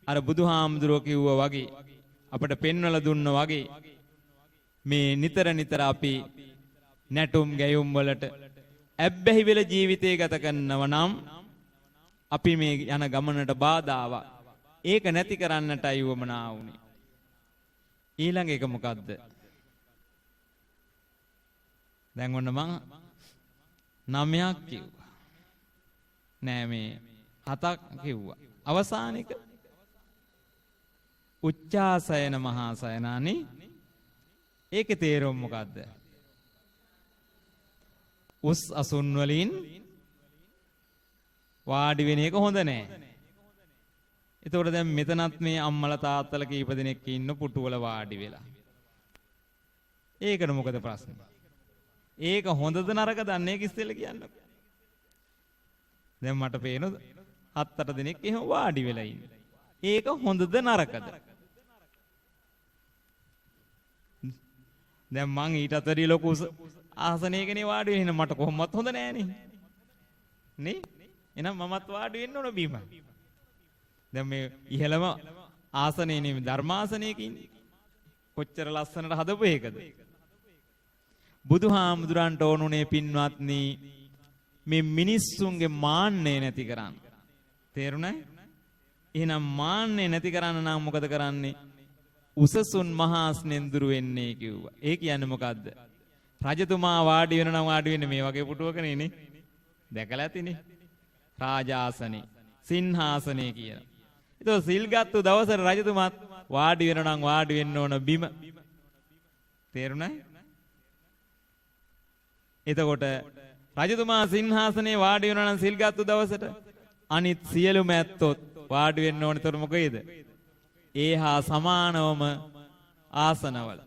අර බුදුහාමුදුරුවෝ කිව්වා වගේ අපට පෙන්වලා දුන්නා වගේ මේ නිතර අපි නැටුම් ගැයුම් වලට ඇබ්බැහි වෙලා ජීවිතය ගත කරනව නම් අපි මේ යන ගමනට බාධාවක්. ඒක නැති කරන්නටයි වමනා වුනේ. ඊළඟ එක මොකද්ද? දැන් ඔන්න මං 9ක් කිව්වා. නෑ මේ 7ක් කිව්වා. අවසාන එක උච්චාසයන මහාසයනානි. ඒකේ තේරුම මොකද්ද? උස් අසුන් වලින් වාඩි වෙන එක හොඳ නෑ. එතකොට දැන් මෙතනත් මේ අම්මලා තාත්තලා කීප දෙනෙක් ඉන්න පුටුවල වාඩි වෙලා. ඒකට මොකද ප්‍රශ්නේ? ඒක හොඳද නරකද අන්න ඒක ඉස්සෙල්ලා කියන්නකෝ. දැන් මට පේන 7-8 දිනක් එහෙම වාඩි වෙලා ඉන්නේ. ඒක හොඳද නරකද? දැන් මං ඊට අතරී ලොකු ආසනයකනේ වාඩි වෙන්නේ මට කොහොමවත් හොඳ නෑනේ. නේ? එහෙනම් මමත් වාඩි වෙන්න ඕන බීම. දැන් මේ ඉහළම ආසනේ නෙමෙයි ධර්මාසනයක ඉන්නේ. කොච්චර ලස්සනට හදපු එකද? බුදුහාමුදුරන්ට ඕනුනේ පින්වත්නි මේ මිනිස්සුන්ගේ මාන්නය නැති කරන්න. තේරුණා? එහෙනම් මාන්නය නැති කරන්න නම් මොකද කරන්නේ? උසසුන් මහාස්නෙන් දුර වෙන්නේ කිව්වා. ඒ කියන්නේ මොකද්ද? රජතුමා වාඩි වෙන නම් වාඩි වෙන්නේ මේ වගේ පුටුවකනේ නේ. දැකලා ඇතිනේ. රාජාසනේ, සිංහාසනේ කියන. ඒක සිල් ගත්තු දවසට රජතුමාත් වාඩි වෙන නම් වාඩි වෙන්න ඕන බිම. තේරුණා? එතකොට රජතුමා සිංහාසනේ වාඩි වෙනවා නම් සිල් ගත්තු දවසට අනිත් සියලුම ඇත්තොත් වාඩි වෙන්න ඕනතර මොකේද? ඒහා සමානවම ආසනවල.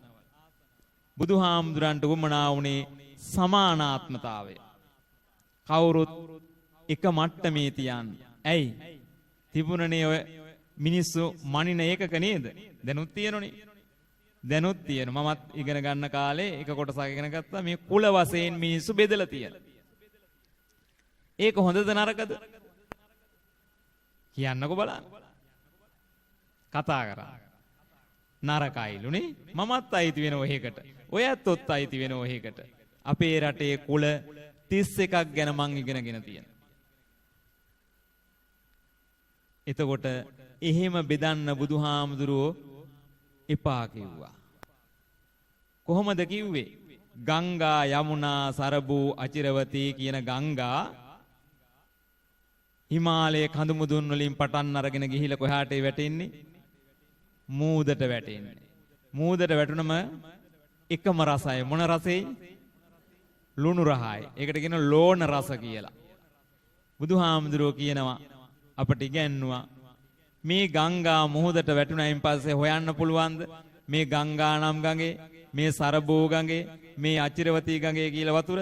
බුදුහාමුදුරන්ට උමනා වුණේ සමානාත්මතාවය. කවුරුත් එක මට්ටමේ තියන්නේ. ඇයි? තිබුණනේ ඔය මිනිස්සු මනින ඒකක නේද? දැනුත් තියෙනනේ. දැනුත් තියෙන. මමත් ඉගෙන ගන්න කාලේ එක කොටසක් ඉගෙන ගත්තා මේ කුල වශයෙන් මිනිස්සු බෙදලා තියෙන. ඒක හොඳද නරකද? කියන්නකෝ බලන්න. කතා කරා. නරකයිලුනේ. මමත් අයිති වෙන ඔහෙකට. ඔයත් අයිති වෙන ඔහෙකට. අපේ රටේ කුල 31ක් ගැන මං ඉගෙනගෙන තියෙනවා. එතකොට එහෙම බෙදන්න බුදුහාමුදුරුවෝ එපා කිව්වා. කොහොමද කිව්වේ? ගංගා යමුනා සරබූ අචිරවතී කියන ගංගා හිමාලයේ කඳු මුදුන් වලින් පටන් අරගෙන ගිහිලා කොහාට වැටෙන්නේ? මූදට වැටෙන්නේ. මූදට වැටුනම එකම රසය. මොන රසෙයි? ලුණු රහයි. ඒකට කියන ලෝණ රස කියලා. බුදුහාමුදුරුවෝ කියනවා අපට ඉගැන්නුවා මේ ගංගා මුහුදට වැටුණයින් පස්සේ හොයන්න පුළුවන්ද මේ ගංගා නම් ගඟේ මේ සරබෝ ගඟේ මේ අචිරවතී ගඟේ කියලා වතුර?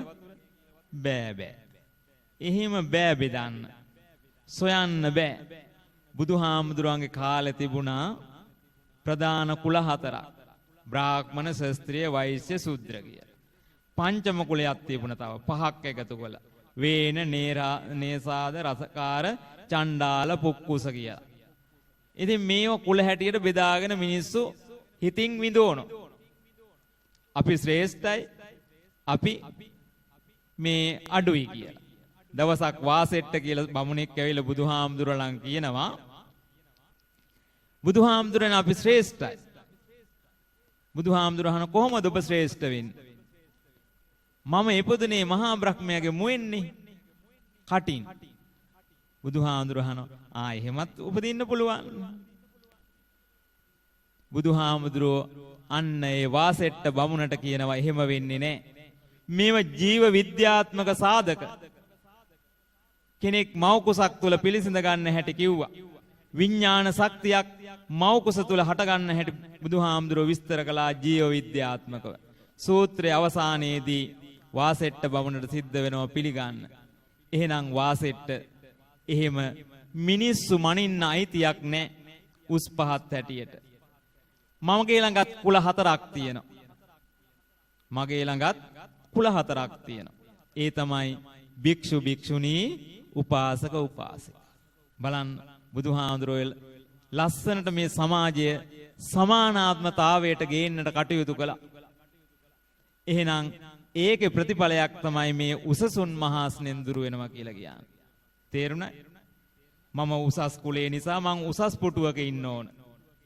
බෑ. එහෙම බෑ බෙදන්න. සොයන්න බෑ. බුදුහාමුදුරන්ගේ කාලේ තිබුණා ප්‍රධාන කුල 4ක්. බ්‍රාහ්මණ, ශාස්ත්‍රීය, වෛශ්‍ය, ශූද්‍ර කියලා. පංචම කුලයක් තිබුණා තව 5ක් එකතු කළා. වේන, නේසාද, රසකාර, චණ්ඩාල, පුක්කුස කියලා. ඉතින් මේව කුල හැටියට බෙදාගෙන මිනිස්සු හිතින් විඳවනවා. අපි ශ්‍රේෂ්ඨයි, අපි මේ අඩුයි කියලා. දවසක් වාසෙට්ට කියලා බමුණෙක් ඇවිල්ලා බුදුහාමුදුරලන් කියනවා බුදුහාමුදුරනේ අපි ශ්‍රේෂ්ඨයි. බුදුහාමුදුරහන කොහොමද ඔබ ශ්‍රේෂ්ඨ වෙන්නේ? මම ඉපදුනේ මහා බ්‍රහ්මයාගේ මුවෙන්නේ කටින්. බුදුහාමුදුරහන එහෙමත් උපදින්න පුළුවන්. බුදුහාමුදුරෝ අන්න ඒ වාසෙට්ට බමුණට කියනවා එහෙම වෙන්නේ නැහැ. මේව ජීව විද්‍යාත්මක සාධක. කෙනෙක් මව් කුසක් තුල පිළිසිඳ ගන්න හැටි කිව්වා. විඥාන ශක්තියක් මව් කුස තුල හට ගන්න හැටි බුදුහාමුදුරෝ විස්තර කළා ජීව විද්‍යාත්මකව. සූත්‍රයේ අවසානයේදී වාසෙට්ට බමුණට සිද්ධ වෙනවා පිළිගන්න. එහෙනම් වාසෙට්ට එහෙම මිනිස්සු මනින්න අයිතියක් නැහැ උස් පහත් හැටියට. මගේ ළඟත් කුල 4ක් තියෙනවා. මගේ ළඟත් කුල 4ක් තියෙනවා. ඒ තමයි භික්ෂු භික්ෂුණී, උපාසක උපාසික. බලන්න බුදුහාමුදුරුවෝ ලස්සනට මේ සමාජය සමානාත්මතාවයට ගේන්නට කටයුතු කළා. එහෙනම් ඒකේ ප්‍රතිඵලයක් තමයි මේ උසසුන් මහාස්නෙන් දුර වෙනවා කියලා කියන්නේ. තේරුණා? මම උසස් කුලේ නිසා මං උසස් පුටුවක ඉන්න ඕන.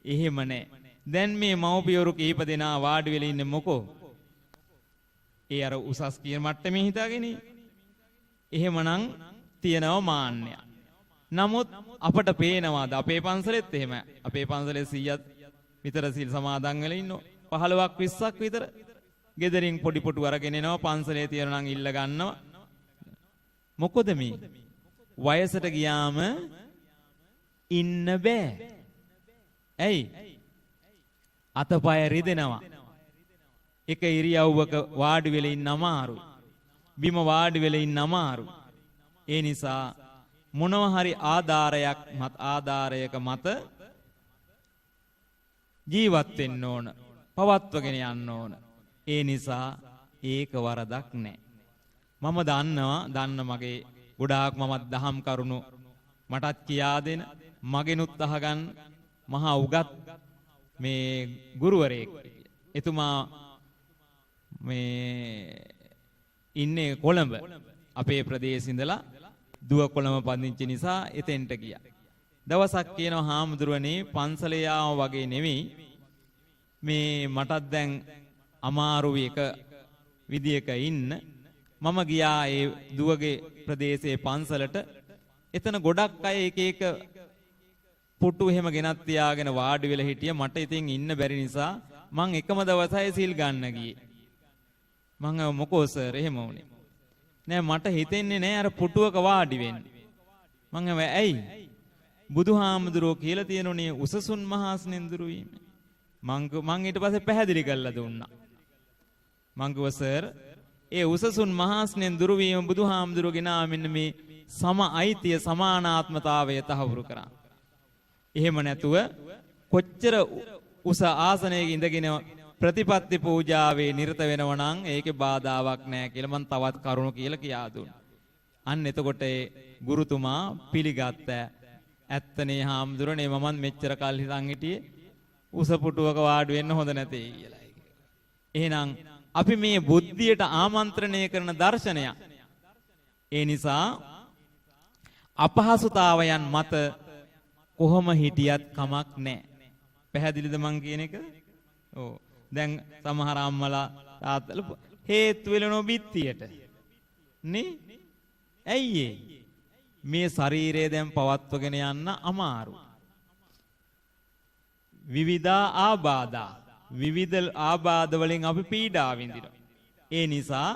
එහෙම නැහැ. දැන් මේ මව්පියවරු කීප දෙනා වාඩි වෙලා ඉන්නේ මොකෝ? ඒ අර උසස් කියන මට්ටමේ හිතාගෙන. එහෙමනම් තියෙනව මාන්නය. නමුත් අපට පේනවාද අපේ පන්සලෙත් එහෙම. අපේ පන්සලේ 100ක් විතර සිල් සමාදන් වෙලා ඉන්නෝ. 15ක් 20ක් විතර ගෙදරින් පොඩි පොටු අරගෙන එනවා පන්සලේ තියෙනවා නම් ඉල්ල ගන්නවා. මොකද මේ වයසට ගියාම ඉන්න බෑ. ඇයි? අතපය රිදෙනවා. එක ඉරියව්වක වාඩි වෙලා ඉන්න අමාරු. බිම වාඩි වෙලා ඉන්න අමාරු. ඒ නිසා මොනවා හරි ආධාරයක මත ජීවත් වෙන්න ඕන, පවත්වගෙන යන්න ඕන. ඒ නිසා ඒක වරදක් නැහැ. මම දන්න මගේ ගොඩාක් මමත් දහම් කරුණු මටත් කියා දෙන, මගෙනුත් අහගන්න මහා උගත් මේ ගුරුවරයෙක්. එතුමා මේ ඉන්නේ කොළඹ. අපේ ප්‍රදේශ ඉඳලා දුව කොළඹ පදිංචි නිසා එතෙන්ට ගියා. දවසක් කියනවා හාමුදුරුවනේ පන්සලේ යාම වගේ නෙවෙයි, මේ මටත් දැන් අමාරු එක විදියක ඉන්න. මම ගියා ඒ දුවගේ ප්‍රදේශයේ පන්සලට. එතන ගොඩක් අය එක එක පුටු එහෙම ගෙනත් තියාගෙන වාඩි වෙලා හිටියා. මට ඉතින් ඉන්න බැරි නිසා මං එකම දවසයි සිල් ගන්න ගියේ. මං මොකෝ සර් එහෙම වුනේ. නෑ මට හිතෙන්නේ නෑ අර පුටුවක වාඩි වෙන්න. මං ඇයි? බුදුහාමුදුරුවෝ කියලා තියෙනුනේ උසසුන් මහාස්නෙන්දුරු වීම. මං ඊට පස්සේ පැහැදිලි කරලා දුන්නා. මං කිව්වා සර් ඒ උසසුන් මහාස්නෙන්දුරු වීම බුදුහාමුදුරුවෝ ගෙනා මෙන්න මේ සම අයිතිය සමානාත්මතාවය තහවුරු කරා. එහෙම නැතුව කොච්චර උස ආසනයක ඉඳගෙන ප්‍රතිපත්ති පූජාවේ නිරත වෙනවා නම් ඒකේ බාධාවක් නැහැ කියලා මම තවත් කරුණු කියලා කියා දුන්නා. අන්න එතකොට ඒ ගුරුතුමා පිළිගත්ත. ඇත්තනේ හාමුදුරනේ මමත් මෙච්චර කල් හිතන් හිටියේ උස පුටුවක වාඩි වෙන්න හොඳ නැtei කියලා. එහෙනම් අපි මේ බුද්ධියට ආමන්ත්‍රණය කරන දර්ශනයක්. ඒ නිසා අපහසුතාවයන් මත කොහොම හිටියත් කමක් නැහැ. පැහැදිලිද මං කියන එක? ඔව්. දැන් සමහර අම්මලා තාත්තලා හේතු වෙලනෝ බිත්තියට නේ. ඇයි මේ ශරීරය දැන් පවත්වගෙන යන්න අමාරු. විවිධ ආබාධ වලින් අපි පීඩා විඳිනවා. ඒ නිසා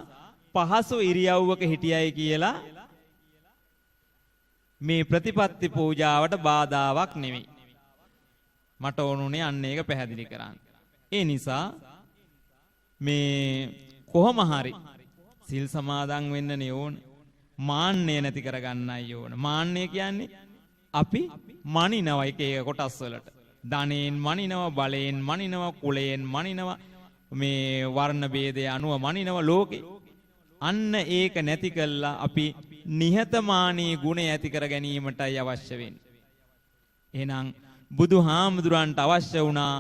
පහසු ඉරියව්වක හිටියයි කියලා මේ ප්‍රතිපත්ති පූජාවට බාධාවක් නෙවෙයි. මට ඕනුනේ අන්න ඒක පැහැදිලි කරන්න. ඒ නිසා මේ කොහොම හරි සිල් සමාදන් වෙන්නනේ ඕන. මාන්නය නැති කරගන්නයි ඕන. මාන්නය කියන්නේ අපි මනිනව එක එක කොටස් වලට. ධනෙන් මනිනව, බලයෙන් මනිනව, කුලයෙන් මනිනව, මේ වර්ණ ભેදය අනුව මනිනව ලෝකේ. අන්න ඒක නැති කළා අපි නිහතමානී ගුණය ඇති කර ගැනීමටයි අවශ්‍ය වෙන්නේ. එහෙනම් බුදුහාමුදුරන්ට අවශ්‍ය වුණා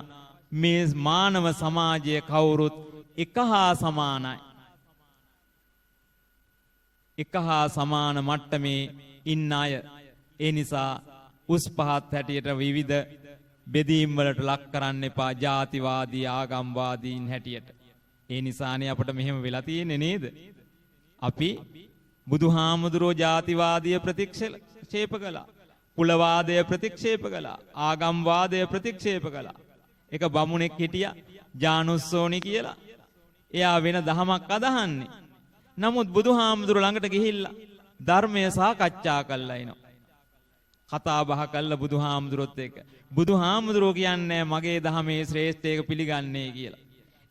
මේ මානව සමාජයේ කවුරුත් එක හා සමානයි. එක හා සමාන මට්ටමේ ඉන්න අය. ඒ නිසා උස් පහත් හැටියට විවිධ බෙදීම් වලට ලක් කරන්න එපා. ජාතිවාදී ආගම්වාදීන් හැටියට. ඒ නිසානේ අපිට මෙහෙම වෙලා තියෙන්නේ නේද? අපි බුදුහාමුදුරෝ ජාතිවාදීය ප්‍රතික්ෂේප කළා. කුලවාදය ප්‍රතික්ෂේප කළා. ආගම්වාදය ප්‍රතික්ෂේප කළා. එක බමුණෙක් හිටියා ජානුස්සෝනි කියලා. එයා වෙන දහමක් අදහන්නේ. නමුත් බුදුහාමුදුරුවෝ ළඟට ගිහිල්ලා ධර්මය සාකච්ඡා කළා එනවා. කතා බහ කළා බුදුහාමුදුරුවොත් එක්ක. බුදුහාමුදුරුවෝ කියන්නේ මගේ ධර්මයේ ශ්‍රේෂ්ඨයක පිළිගන්නේ කියලා.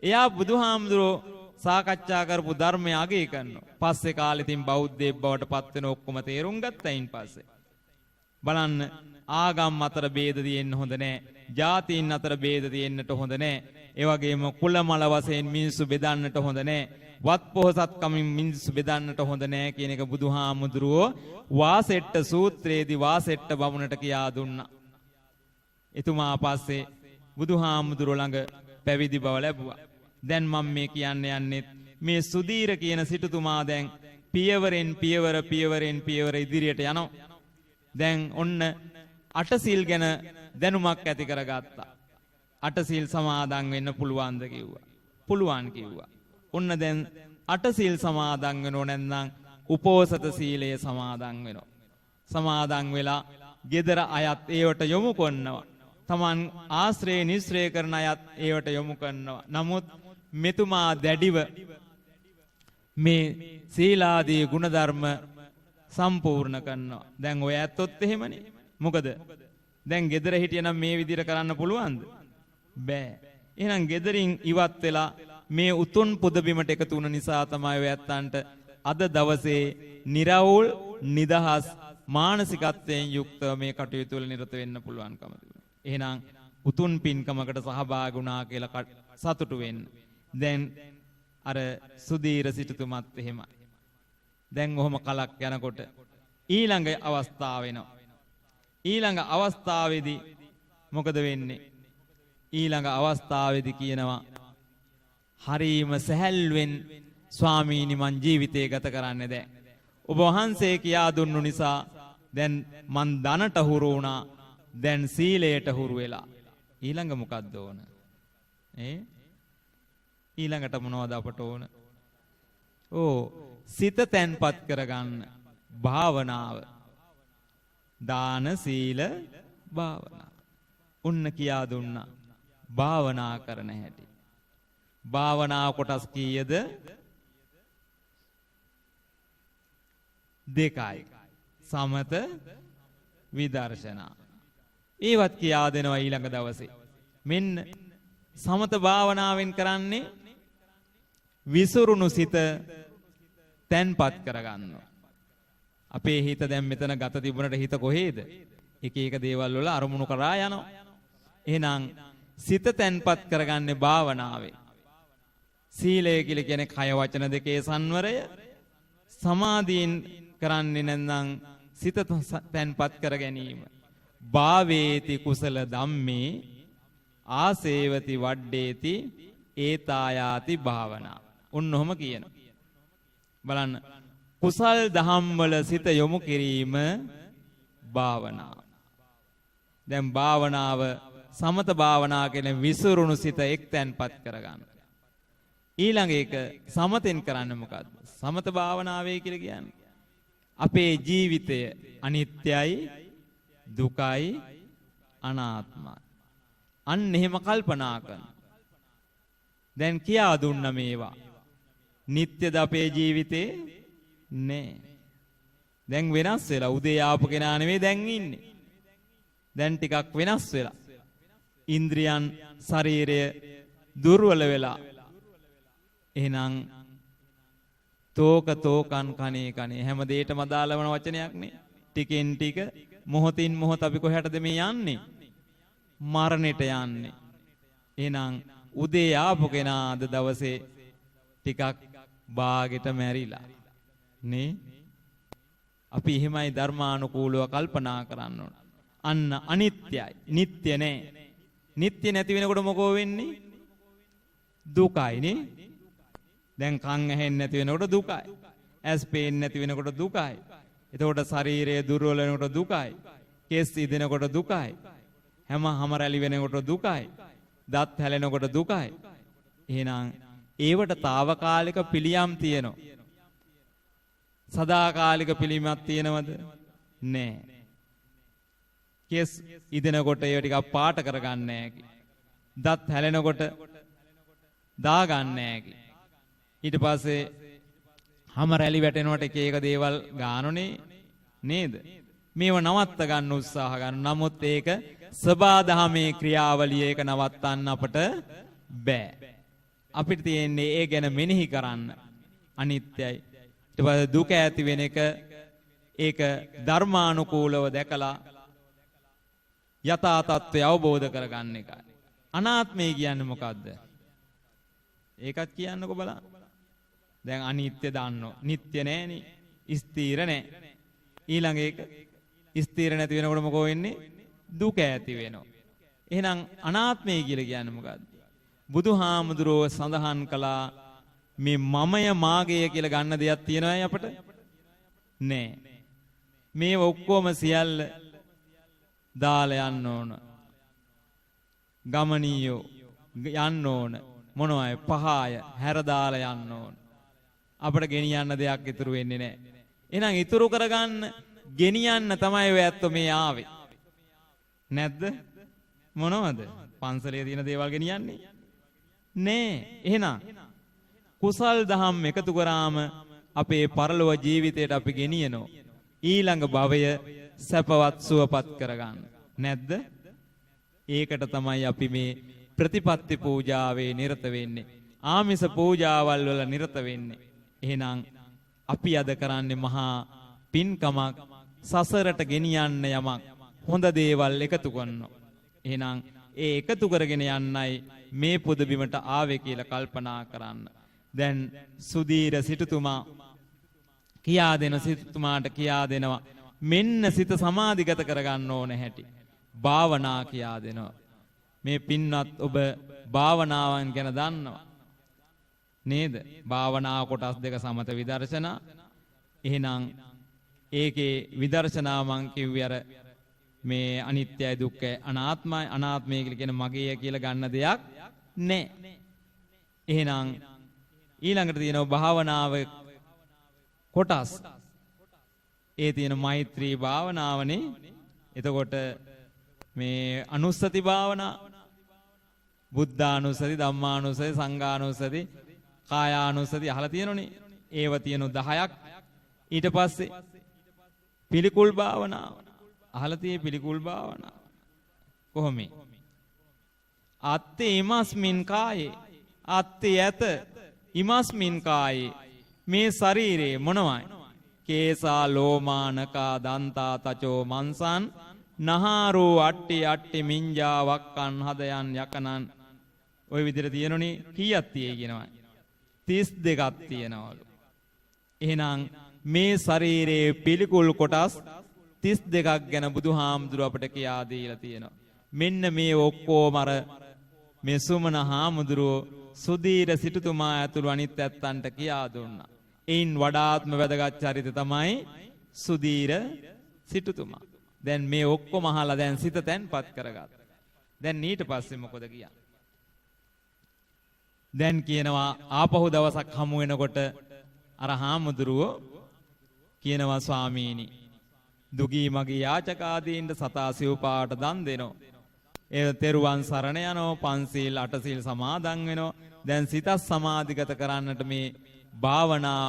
එයා බුදුහාමුදුරුවෝ සාකච්ඡා කරපු ධර්මය අගය කරනවා. පස්සේ කාලෙ තින් බෞද්ධයෙක් බවට පත් වෙන ඔක්කොම තේරුම් ගත්තයින් පස්සේ බලන්න ආගම් අතර ભેද තියෙන්න හොඳ නැහැ. ජාතීන් අතර ભેද තියෙන්නට හොඳ නැහැ. ඒ වගේම කුල මල වශයෙන් මිනිස්සු බෙදන්නට හොඳ නැහැ. වත් පොහසත්කමින් මිනිස්සු බෙදන්නට හොඳ නැහැ කියන එක බුදුහාමුදුරුවෝ වාසෙට්ට සූත්‍රයේදී වාසෙට්ට බමුණට කියා දුන්නා. එතුමා පස්සේ බුදුහාමුදුරුවෝ ළඟ පැවිදි බව ලැබුවා. දැන් මම මේ කියන්න යන්නේ මේ සුදීර කියන සිටුතුමා දැන් පියවරෙන් පියවර ඉදිරියට යනවා. දැන් ඔන්න අටසිල් ගැන දැනුමක් ඇති කරගත්තා. අටසිල් සමාදන් වෙන්න පුළුවන්ද කිව්වා. පුළුවන් කිව්වා. ඔන්න දැන් අටසිල් සමාදන් වෙනෝ නැත්නම් උපෝසත සීලය සමාදන් වෙනවා. සමාදන් වෙලා gedara අයත් ඒවට යොමු කරනවා. Taman ආශ්‍රේ නිශ්‍රේ කරන අයත් ඒවට යොමු කරනවා. නමුත් මෙතුමා දැඩිව මේ සීලාදී ගුණධර්ම සම්පූර්ණ කරනවා. දැන් ඔය ඇත්තොත් එහෙමනේ. මොකද දැන් gedara හිටියනම් මේ විදිහට කරන්න පුළුවන්ද? බෑ. එහෙනම් gederin ඉවත් වෙලා මේ උතුම් පුද බිමට එකතු වුණ නිසා තමයි ඔය ඇත්තන්ට අද දවසේ निराවුල් නිදහස් මානසිකත්වයෙන් යුක්තව මේ කටයුතු වල නිරත වෙන්න පුළුවන්කම තිබුණා. එහෙනම් උතුම් පින්කමකට සහභාගී වුණා කියලා සතුටු වෙන්න. දැන් අර සුදීර සිටුතුමත් එහෙමයි. දැන් ඔහොම කලක් යනකොට ඊළඟ අවස්ථාව වෙනවා. ඊළඟ අවස්ථාවේදී මොකද වෙන්නේ? ඊළඟ අවස්ථාවේදී කියනවා හරීම සැහැල්ලුවෙන් ස්වාමීනි මං ජීවිතේ ගත කරන්නේ දැන්. ඔබ වහන්සේ කියා දුන්නු නිසා දැන් මං ධනට හුරු වුණා. දැන් සීලයට හුරු වෙලා. ඊළඟ මොකද්ද ඕන? ඊළඟට මොනවද අපට ඕන? සිත තැන්පත් කරගන්න භාවනාව. දාන සීල භාවනා. උන්න කියා දුන්නා. භාවනා කරන හැටි. භාවනා කොටස් කීයද? දෙකයි. සමත විදර්ශනා. ඒවත් කියා දෙනවා ඊළඟ දවසේ. මෙන්න සමත භාවනාවෙන් කරන්නේ විසුරුණු සිත තැන්පත් කරගන්නවා. අපේ හිත දැන් මෙතන ගත තිබුණට හිත කොහේද? එක එක දේවල් වල අරමුණු කරා යනවා. එහෙනම් සිත තැන්පත් කරගන්නේ භාවනාවේ. සීලය කියලා කියන්නේ කය වචන දෙකේ සංවරය. සමාධියෙන් කරන්නේ නැත්නම් සිත තැන්පත් කර ගැනීම. භාවේති කුසල ධම්මේ ආසේවති වඩ්ඩේති ඒතායාති භාවනා. ඔන්නෝම කියනවා. බලන්න කුසල් දහම් වල සිත යොමු කිරීම භාවනාව. දැන් භාවනාව සමත භාවනා කියන විසුරුණු සිත එක්තැන්පත් කරගන්න. ඊළඟ එක සමතෙන් කරන්නේ මොකද්ද? සමත භාවනාවේ කියලා කියන්නේ අපේ ජීවිතය අනිත්‍යයි, දුකයි, අනාත්මයි. අන්න එහෙම කල්පනා කරන. දැන් කියා දුන්න මේවා. නිට්ටයද අපේ ජීවිතේ? නෑ. දැන් වෙනස් වෙලා උදේ ආපු කෙනා නෙවෙයි දැන් ඉන්නේ. දැන් ටිකක් වෙනස් වෙලා. ඉන්ද්‍රියන් ශරීරය දුර්වල වෙලා. එහෙනම් තෝකන් කනේ හැම දෙයකම අදාළ වන වචනයක් නේ. ටිකෙන් ටික මොහොතින් මොහොත අපි කොහටද මේ යන්නේ? මරණයට යන්නේ. එහෙනම් උදේ ආපු කෙනා අද දවසේ ටිකක් බාගෙට මැරිලා නේ. අපි එහෙමයි ධර්මානුකූලව කල්පනා කරන්න ඕන. අන්න අනිත්‍යයි. නිට්ටය නෑ. නිට්ටය නැති වෙනකොට මොකෝ වෙන්නේ? දුකයි නේ. දැන් කන් ඇහෙන්නේ නැති වෙනකොට දුකයි. ඇස් පේන්නේ නැති වෙනකොට දුකයි. එතකොට ශරීරය දුර්වල වෙනකොට දුකයි. කෙස් ඉදෙනකොට දුකයි. හැම රැලි වෙනකොට දුකයි. දත් හැලෙනකොට දුකයි. එහෙනම් ඒවට తాවකාලික පිළියම් තියෙනවා. සදාකාලික පිළිමක් තියෙනවද? නෑ. කෙස් ඉදෙනකොට ඒව ටිකක් පාට කරගන්නේ නැහැ. දත් හැලෙනකොට දාගන්නේ නැහැ. ඊට පස්සේ හැම රැලි වැටෙනකොට එක එක දේවල් ගන්නෝනේ නේද? මේව නවත්ත ගන්න උත්සාහ ගන්න. නමුත් ඒක සබාධමේ ක්‍රියාවලිය ඒක නවත්තන්න අපට බෑ. අපිට තියෙන්නේ ඒ ගැන මෙනෙහි කරන්න. අනිත්‍යයි. ඊට පස්සේ දුක ඇති වෙන එක ඒක ධර්මානුකූලව දැකලා යථා තත්ත්වය අවබෝධ කරගන්න එකයි. අනාත්මය කියන්නේ මොකද්ද? ඒකත් කියන්නකො බලන්න. දැන් අනිත්‍ය දන්නෝ. නිට්ටය නෑනේ. ස්ථීර නෑ. ඊළඟ එක ස්ථීර නැති වෙනකොට මොකෝ වෙන්නේ? දුක ඇති වෙනවා. එහෙනම් අනාත්මය කියලා කියන්නේ මොකද්ද? බුදුහාමුදුරුව සඳහන් කළා මේ මමය මාගය කියලා ගන්න දෙයක් තියෙනවයි අපට? නෑ. මේ ඔක්කොම සියල්ල දාලා යන්න ඕන. ගමනියෝ යන්න ඕන. මොනවයි? පහය හැර දාලා යන්න ඕන. අපිට ගෙනියන්න දෙයක් ඉතුරු වෙන්නේ නැහැ. එහෙනම් ඉතුරු කරගන්න ගෙනියන්න තමයි ඔය ඇත්ත මේ ආවේ. නැද්ද? මොනවද? පන්සලේ තියෙන දේවල් ගෙනියන්නේ? නෑ. එහෙනම් කුසල් දහම් එකතු කරාම අපේ පරලොව ජීවිතයට අපි ගෙනියනවා. ඊළඟ භවය සැපවත් සුවපත් කරගන්න. නැද්ද? ඒකට තමයි අපි මේ ප්‍රතිපත්ති පූජාවේ නිරත වෙන්නේ. ආමිස පූජාවල් වල නිරත වෙන්නේ. එහෙනම් අපි අද කරන්නේ මහා පින්කමක් සසරට ගෙනියන්න යමක් හොඳ දේවල් එකතු කරනවා. එහෙනම් ඒ එකතු කරගෙන යන්නයි මේ පුදබිමට ආවේ කියලා කල්පනා කරන්න. දැන් සුදීර සිටුතුමා කියා දෙන සිටුතුමාට කියා දෙනවා මෙන්න සිත සමාධිගත කරගන්න ඕන හැටි. භාවනා කියා දෙනවා. මේ පින්වත් ඔබ භාවනාවන් ගැන දන්නවා නේද? භාවනා කොටස් දෙක සමත විදර්ශනා. එහෙනම් ඒකේ විදර්ශනා මං කිව්වේ අර මේ අනිත්‍යයි දුක්ඛයි අනාත්මයි අනාත්මය කියලා කියන මගේ කියලා ගන්න දෙයක් නැහැ. එහෙනම් ඊළඟට තියෙනවා භාවනාව කොටස්. ඒ තියෙන මෛත්‍රී භාවනාවනේ. එතකොට මේ අනුස්සති භාවනා බුද්ධානුස්සති ධම්මානුස්සති සංඝානුස්සති කායානුස්සති අහලා තියෙනනේ. ඒව තියෙන 10ක්. ඊට පස්සේ පිළිකුල් භාවනාව අහලා තියෙ පිළිකුල් භාවනාව කොහොමද? අත්තේ ඉමස්මින් කායේ අත්තේ යත ඉමස්මින් කායේ මේ ශරීරේ මොනවයි? කේසා ලෝමානකා දන්තා තචෝ මන්සන් නහාරෝ අට්ටි අට්ටි මිංජා වක්කන් හදයන් යකනන්. ওই විදිහට තියෙනනේ කීයක් තියෙයි කියනවා? 32ක් තියෙනවලු. එහෙනම් මේ ශරීරයේ පිළිකුල් කොටස් 32ක් ගැන බුදුහාමුදුර අපට කියා දීලා තියෙනවා. මෙන්න මේ ඔක්කොම අර මේ සුමන හාමුදුරුවෝ සුදීර සිටුතුමා ඇතුළු අනිත් ඇත්තන්ට කියා දුන්නා. එයින් වඩාත්ම වැදගත් චරිත තමයි සුදීර සිටුතුමා. දැන් මේ ඔක්කොම අහලා දැන් සිත තැන්පත් කරගත්තා. දැන් ඊට පස්සේ මොකද කියන්නේ? දැන් කියනවා ආපහු දවසක් හමු වෙනකොට අර හාමුදුරුවෝ කියනවා ස්වාමීනි දුගී මගේ යාචකාදීන්ට සතා සිව්පාට දන් දෙනවා. ඒ තෙරුවන් සරණ යනවා පන්සිල් අටසිල් සමාදන් වෙනවා. දැන් සිත සමාධිගත කරන්නට මේ භාවනා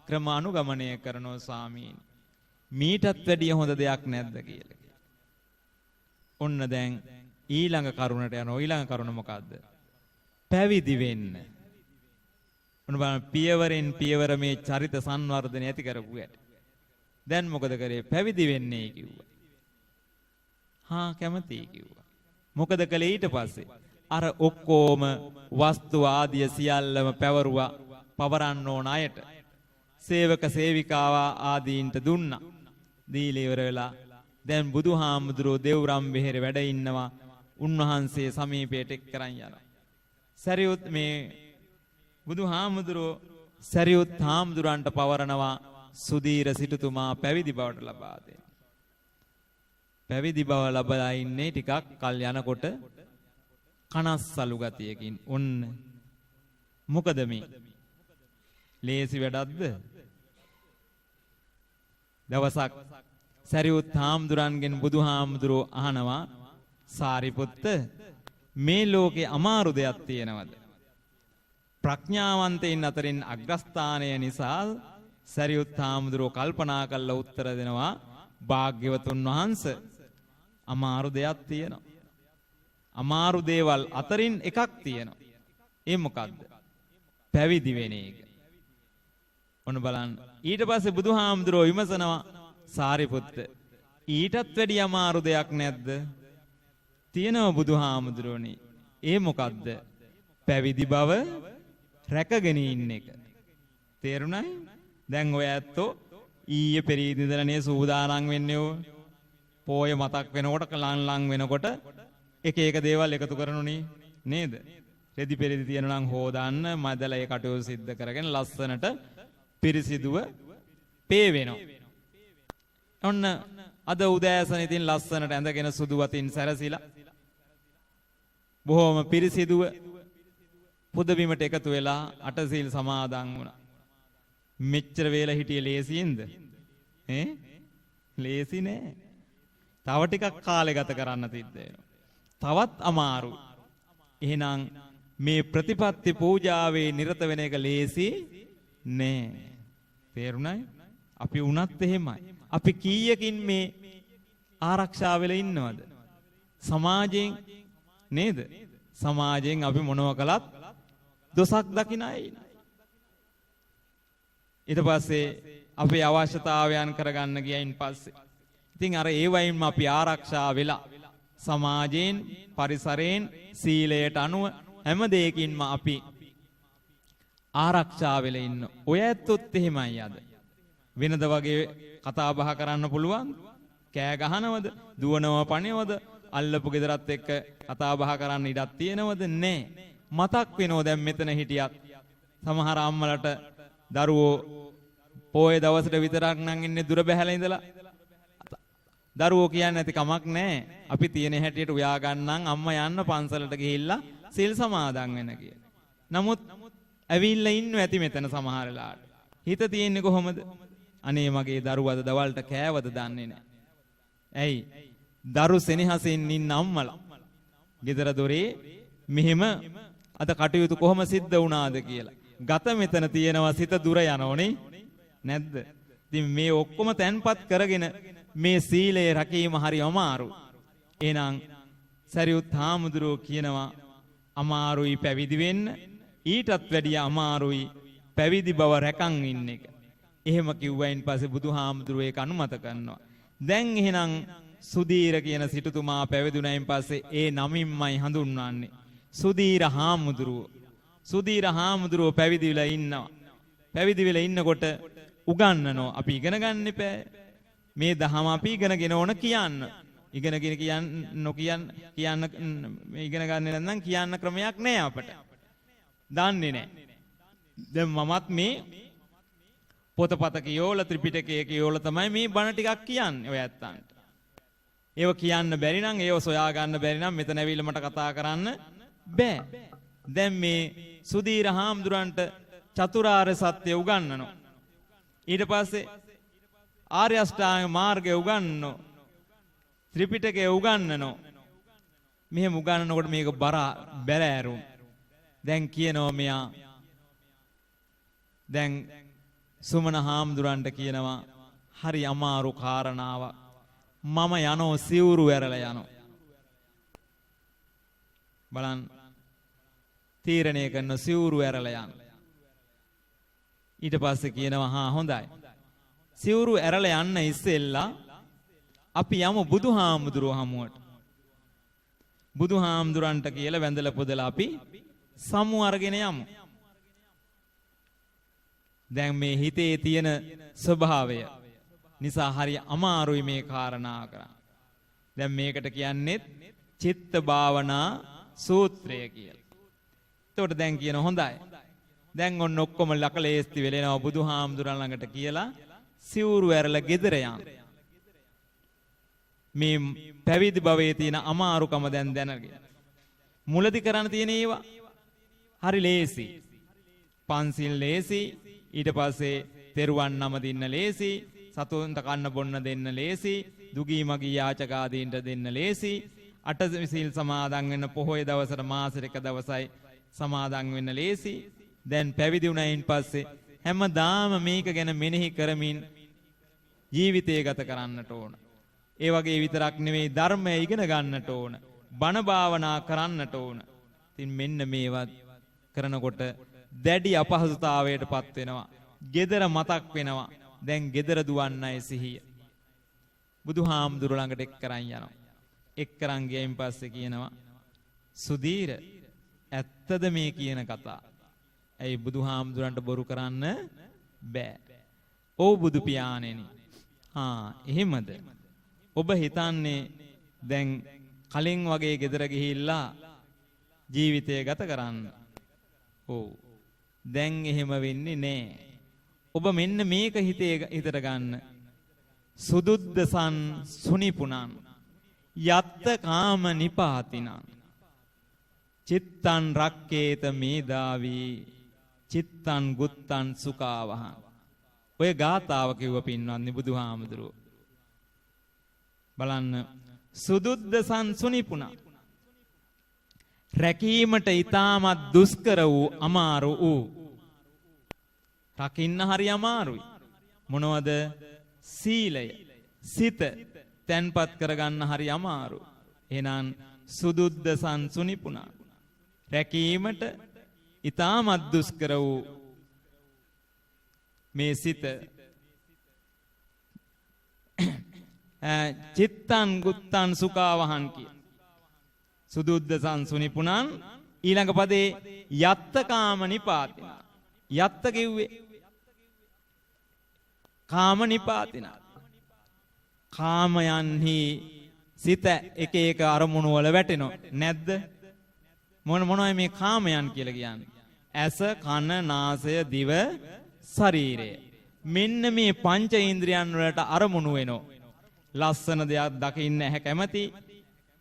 ක්‍රම අනුගමනය කරනවා ස්වාමීනි. මීටත් වැඩිය හොඳ දෙයක් නැද්ද කියලා. ඔන්න දැන් ඊළඟ කරුණට යනවා. ඊළඟ කරුණ මොකද්ද? පැවිදි වෙන්න. ඔන්න බලන්න පියවරෙන් පියවර මේ චරිත සංවර්ධනය ඇති කරපු යට. දැන් මොකද කරේ? පැවිදි වෙන්නේ කිව්වා. හා කැමතියි කිව්වා. මොකද කළේ ඊට පස්සේ? අර ඔක්කොම වස්තු ආදිය සියල්ලම පැවරුවා පවරන්න ඕන අයට. සේවක සේවිකාවා ආදීන්ට දුන්නා. දීලා ඉවර වෙලා දැන් බුදුහාමුදුරෝ දෙව්රම් වෙහෙර වැඩ ඉන්නවා. උන්වහන්සේ සමීපයට එක් කරන් යනවා. සරියුත් මේ බුදුහාමුදුරෝ සරියුත් හාමුදුරන්ට පවරනවා සුදීර සිටුතුමා පැවිදි බවට ලබා දෙන්න. පැවිදි බව ලබලා ඉන්නේ ටිකක් කල් යනකොට කනස්සලු ගතියකින්. ඔන්න මොකද මේ? ලේසි වැඩක්ද? දවසක් සරියුත් හාමුදුරන්ගෙන් බුදුහාමුදුරෝ අහනවා සාරිපුත්ත මේ ලෝකේ අමාරු දෙයක් තියෙනවද? ප්‍රඥාවන්තයින් අතරින් අග්‍රස්ථානය නිසා සරියුත් හාමුදුරෝ කල්පනා කරලා උත්තර දෙනවා භාග්‍යවතුන් වහන්සේ අමාරු දෙයක් තියෙනවා. අමාරු දේවල් අතරින් එකක් තියෙනවා. ඒ මොකක්ද? පැවිදි වෙන එක. ඔන්න බලන්න. ඊට පස්සේ බුදුහාමුදුරෝ විමසනවා සාරිපුත්ත ඊටත් වැඩි අමාරු දෙයක් නැද්ද? තියෙනවා බුදුහාමුදුරෝනි. ඒ මොකක්ද? පැවිදි බව රැකගෙන ඉන්න එක. තේරුණායි? දැන් ඔය ඇත්තෝ ඊයේ පෙරීදි ඉඳලානේ සූදානම් වෙන්නේ. පෝය මතක් වෙනකොට ලං වෙනකොට එක එක දේවල් එකතු කරනුනේ නේද? රෙදි පෙරීදි තියෙන නම් හොදාන්න මදලා ඒ කටයුතු සිද්ධ කරගෙන ලස්සනට පිරිසිදුව පේ වෙනවා. ඔන්න අද උදෑසන ඉතින් ලස්සනට ඇඳගෙන සුදු වතින් සැරසිලා බොහොම පිරිසිදුව පුදබිමට එකතු වෙලා අටසිල් සමාදන් වුණා. මෙච්චර වේලා හිටියේ ලේසියෙන්ද? ලේසි නෑ. තව ටිකක් කාලේ ගත කරන්න තිද්ද වෙනවා. තවත් අමාරු. එහෙනම් මේ ප්‍රතිපත්ති පූජාවේ නිරත වෙන එක ලේසි නෑ. තේරුණායි? අපි උනත් එහෙමයි. අපි කීයකින් මේ ආරක්ෂා වෙලා ඉන්නවද? සමාජයෙන් නේද? සමාජයෙන් අපි මොනව කළත් දොසක් දකින්න අය. ඊට පස්සේ අපේ අවශ්‍යතාවයන් කරගන්න ගියයින් පස්සේ ඉතින් අර ඒ වයින්ම අපි ආරක්ෂා වෙලා සමාජයෙන් පරිසරයෙන් සීලයට අනුව හැම දෙයකින්ම අපි ආරක්ෂා වෙලා ඉන්න. ඔය ඇත්තොත් එහෙමයි අද. වෙනද වගේ කතා බහ කරන්න පුළුවන්? කෑ ගහනවද? දුවනව පණිනවද? අල්ලපු ගෙදරත් එක්ක කතා බහ කරන්න ඉඩක් තියෙනවද? නැහැ. මතක් වෙනෝ දැන් මෙතන හිටියත් සමහර අම්මලට දරුවෝ පොයේ දවසට විතරක් නම් ඉන්නේ දුර බැහැලා ඉඳලා දරුවෝ කියන්නේ නැති කමක් නැහැ. අපි තියෙන හැටියට උයා ගන්නම් අම්මා යන්න පන්සලට ගිහිල්ලා සිල් සමාදන් වෙන කියලා. නමුත් ඇවිල්ලා ඉන්නව ඇති මෙතන සමහර වෙලාවට. හිත තියෙන්නේ කොහොමද? අනේ මගේ දරුවද දවල්ට කෑවද දන්නේ නැහැ. ඇයි? දරු සෙනෙහසින් ඉන්න අම්මලා. ගෙදර දොරේ මෙහෙම අද කටයුතු කොහොම සිද්ධ වුණාද කියලා. ගත මෙතන තියෙනවා සිත දුර යනෝනේ නැද්ද? ඉතින් මේ ඔක්කොම තැන්පත් කරගෙන මේ සීලය රැකීම හරි අමාරු. එහෙනම් සරියුත් හාමුදුරුවෝ කියනවා අමාරුයි පැවිදි වෙන්න. ඊටත් වැඩිය අමාරුයි පැවිදි බව රැකන් ඉන්න එක. එහෙම කිව්වයින් පස්සේ බුදුහාමුදුරුවෝ ඒක අනුමත කරනවා. දැන් එහෙනම් සුදීර කියන සිටුතුමා පැවිදුණයින් පස්සේ ඒ නමින්මයි හඳුන්වන්නේ. සුදීර හාමුදුරුවෝ. සුදීර හාමුදුරුවෝ පැවිදි වෙලා ඉන්නවා. පැවිදි වෙලා ඉන්නකොට උගන්වනවා. අපි ඉගෙන ගන්න එපා. මේ දහම අපි ඉගෙනගෙන ඕන කියන්න. ඉගෙනගෙන කියන්න ඉගෙන ගන්න නැත්නම් කියන්න ක්‍රමයක් නැහැ අපට. දන්නේ නැහැ. දැන් මමත් මේ පොතපත කියෝලා ත්‍රිපිටකය කියෝලා තමයි මේ බණ ටිකක් කියන්නේ ඔය ඇත්තන්ට. ඒව කියන්න බැරි නම් ඒව සොයා ගන්න බැරි නම් මෙතන ඇවිල්ලා මට කතා කරන්න බෑ. දැන් මේ සුදීර හාමුදුරන්ට චතුරාර්ය සත්‍ය උගන්වනවා. ඊට පස්සේ ආර්ය අෂ්ටාංග මාර්ගය උගන්වනවා. ත්‍රිපිටකය උගන්වනවා. මෙහෙම උගන්වනකොට මේක බැලෑරුම්. දැන් කියනවා මෙයා දැන් සුමන හාමුදුරන්ට කියනවා හරි අමාරු කාරණාවක්. මම යනෝ සිවුරු ඇරලා යනවා. බලන්න තීරණය කරන සිවුරු ඇරලා යන. ඊට පස්සේ කියනවා හොඳයි. සිවුරු ඇරලා යන්න ඉස්සෙල්ලා අපි යමු බුදුහාමුදුරුවෝ හමුවට. බුදුහාමුදුරන්ට කියලා වැඳලා පොදලා අපි සමු අරගෙන යමු. දැන් මේ හිතේ තියෙන ස්වභාවය නිසා හරි අමාරුයි මේ කාරණා කරන්න. දැන් මේකට කියන්නේ චිත්ත භාවනා සූත්‍රය කියලා. එතකොට දැන් කියන හොඳයි. දැන් ඔන්න ඔක්කොම ලකලේස්ති වෙලෙනවා බුදුහාමුදුරන් ළඟට කියලා සිවුරු ඇරලා ගෙදර යන්න. මේ පැවිදි භවයේ තියෙන අමාරුකම දැන් දැනගෙන. මුලදී කරන්න තියෙන ඒවා හරි ලේසි. පන්සිල් ලේසි. ඊට පස්සේ තෙරුවන් නම දෙන්න ලේසි. සතුන්ට කන්න බොන්න දෙන්න ලේසි. දුගී මගී යාචකාදීන්ට දෙන්න ලේසි. අට සිල් සමාදන් වෙන්න පොහොය දවසට මාසෙට එක දවසයි සමාදන් වෙන්න ලේසි. දැන් පැවිදි වුණයින් පස්සේ හැමදාම මේක ගැන මෙනෙහි කරමින් ජීවිතය ගත කරන්නට ඕන. ඒ වගේ විතරක් නෙවෙයි ධර්මය ඉගෙන ගන්නට ඕන. බණ භාවනා කරන්නට ඕන. ඉතින් මෙන්න මේවත් කරනකොට දැඩි අපහසුතාවයටපත් වෙනවා. gedara මතක් වෙනවා. දැන් gedara දුවන්නයි සිහිය. බුදුහාමුදුරු ළඟට එක් කරන් යනවා. එක් කරන් ගියයින් පස්සේ කියනවා සුදීර ඇත්තද මේ කියන කතා? ඇයි බුදුහාමුදුරන්ට බොරු කරන්න බෑ. ඔව් බුදු පියාණෙනි. එහෙමද? ඔබ හිතන්නේ දැන් කලින් වගේ ගෙදර ගිහිල්ලා ජීවිතය ගත කරන්න? ඔව්. දැන් එහෙම වෙන්නේ නෑ. ඔබ මෙන්න මේක හිතට ගන්න. සුදුද්දසන් සුනිපුනං යත්ත කාම නිපාතිනං චිත්තං රක්කේත මේදාවී චිත්තං ගුත්තං සුඛාවහං. ඔය ගාතාව කිව්ව පින්වත්නි බුදුහාමුදුරුවෝ. බලන්න සුදුද්දසන් සුනිපුනං රැකීමට ඊටමත් දුෂ්කර වූ අමාරු වූ. රකින්න හරි අමාරුයි. මොනවද? සීලය, සිත තැන්පත් කරගන්න හරි අමාරු. එහෙනම් සුදුද්දසන් සුනිපුනං රැකීමට ඊටමත් දුෂ්කර වූ මේ සිත චිත්තං ගුත්තං සුඛාවහං කිය. සුදුද්ද සංසුනිපුණං ඊළඟ පදේ යත්ත කාම නිපාතින. යත්ත කිව්වේ කාම නිපාතින. කාමයන්හි සිත එක එක අරමුණු වල වැටෙනව නැද්ද? මොනවයි මේ කාමයන් කියලා කියන්නේ? ඇස, කන, නාසය, දිව, ශරීරය. මෙන්න මේ පංච ඉන්ද්‍රියන් වලට අරමුණු වෙනවා. ලස්සන දෙයක් දකින්න ඇහැ කැමති,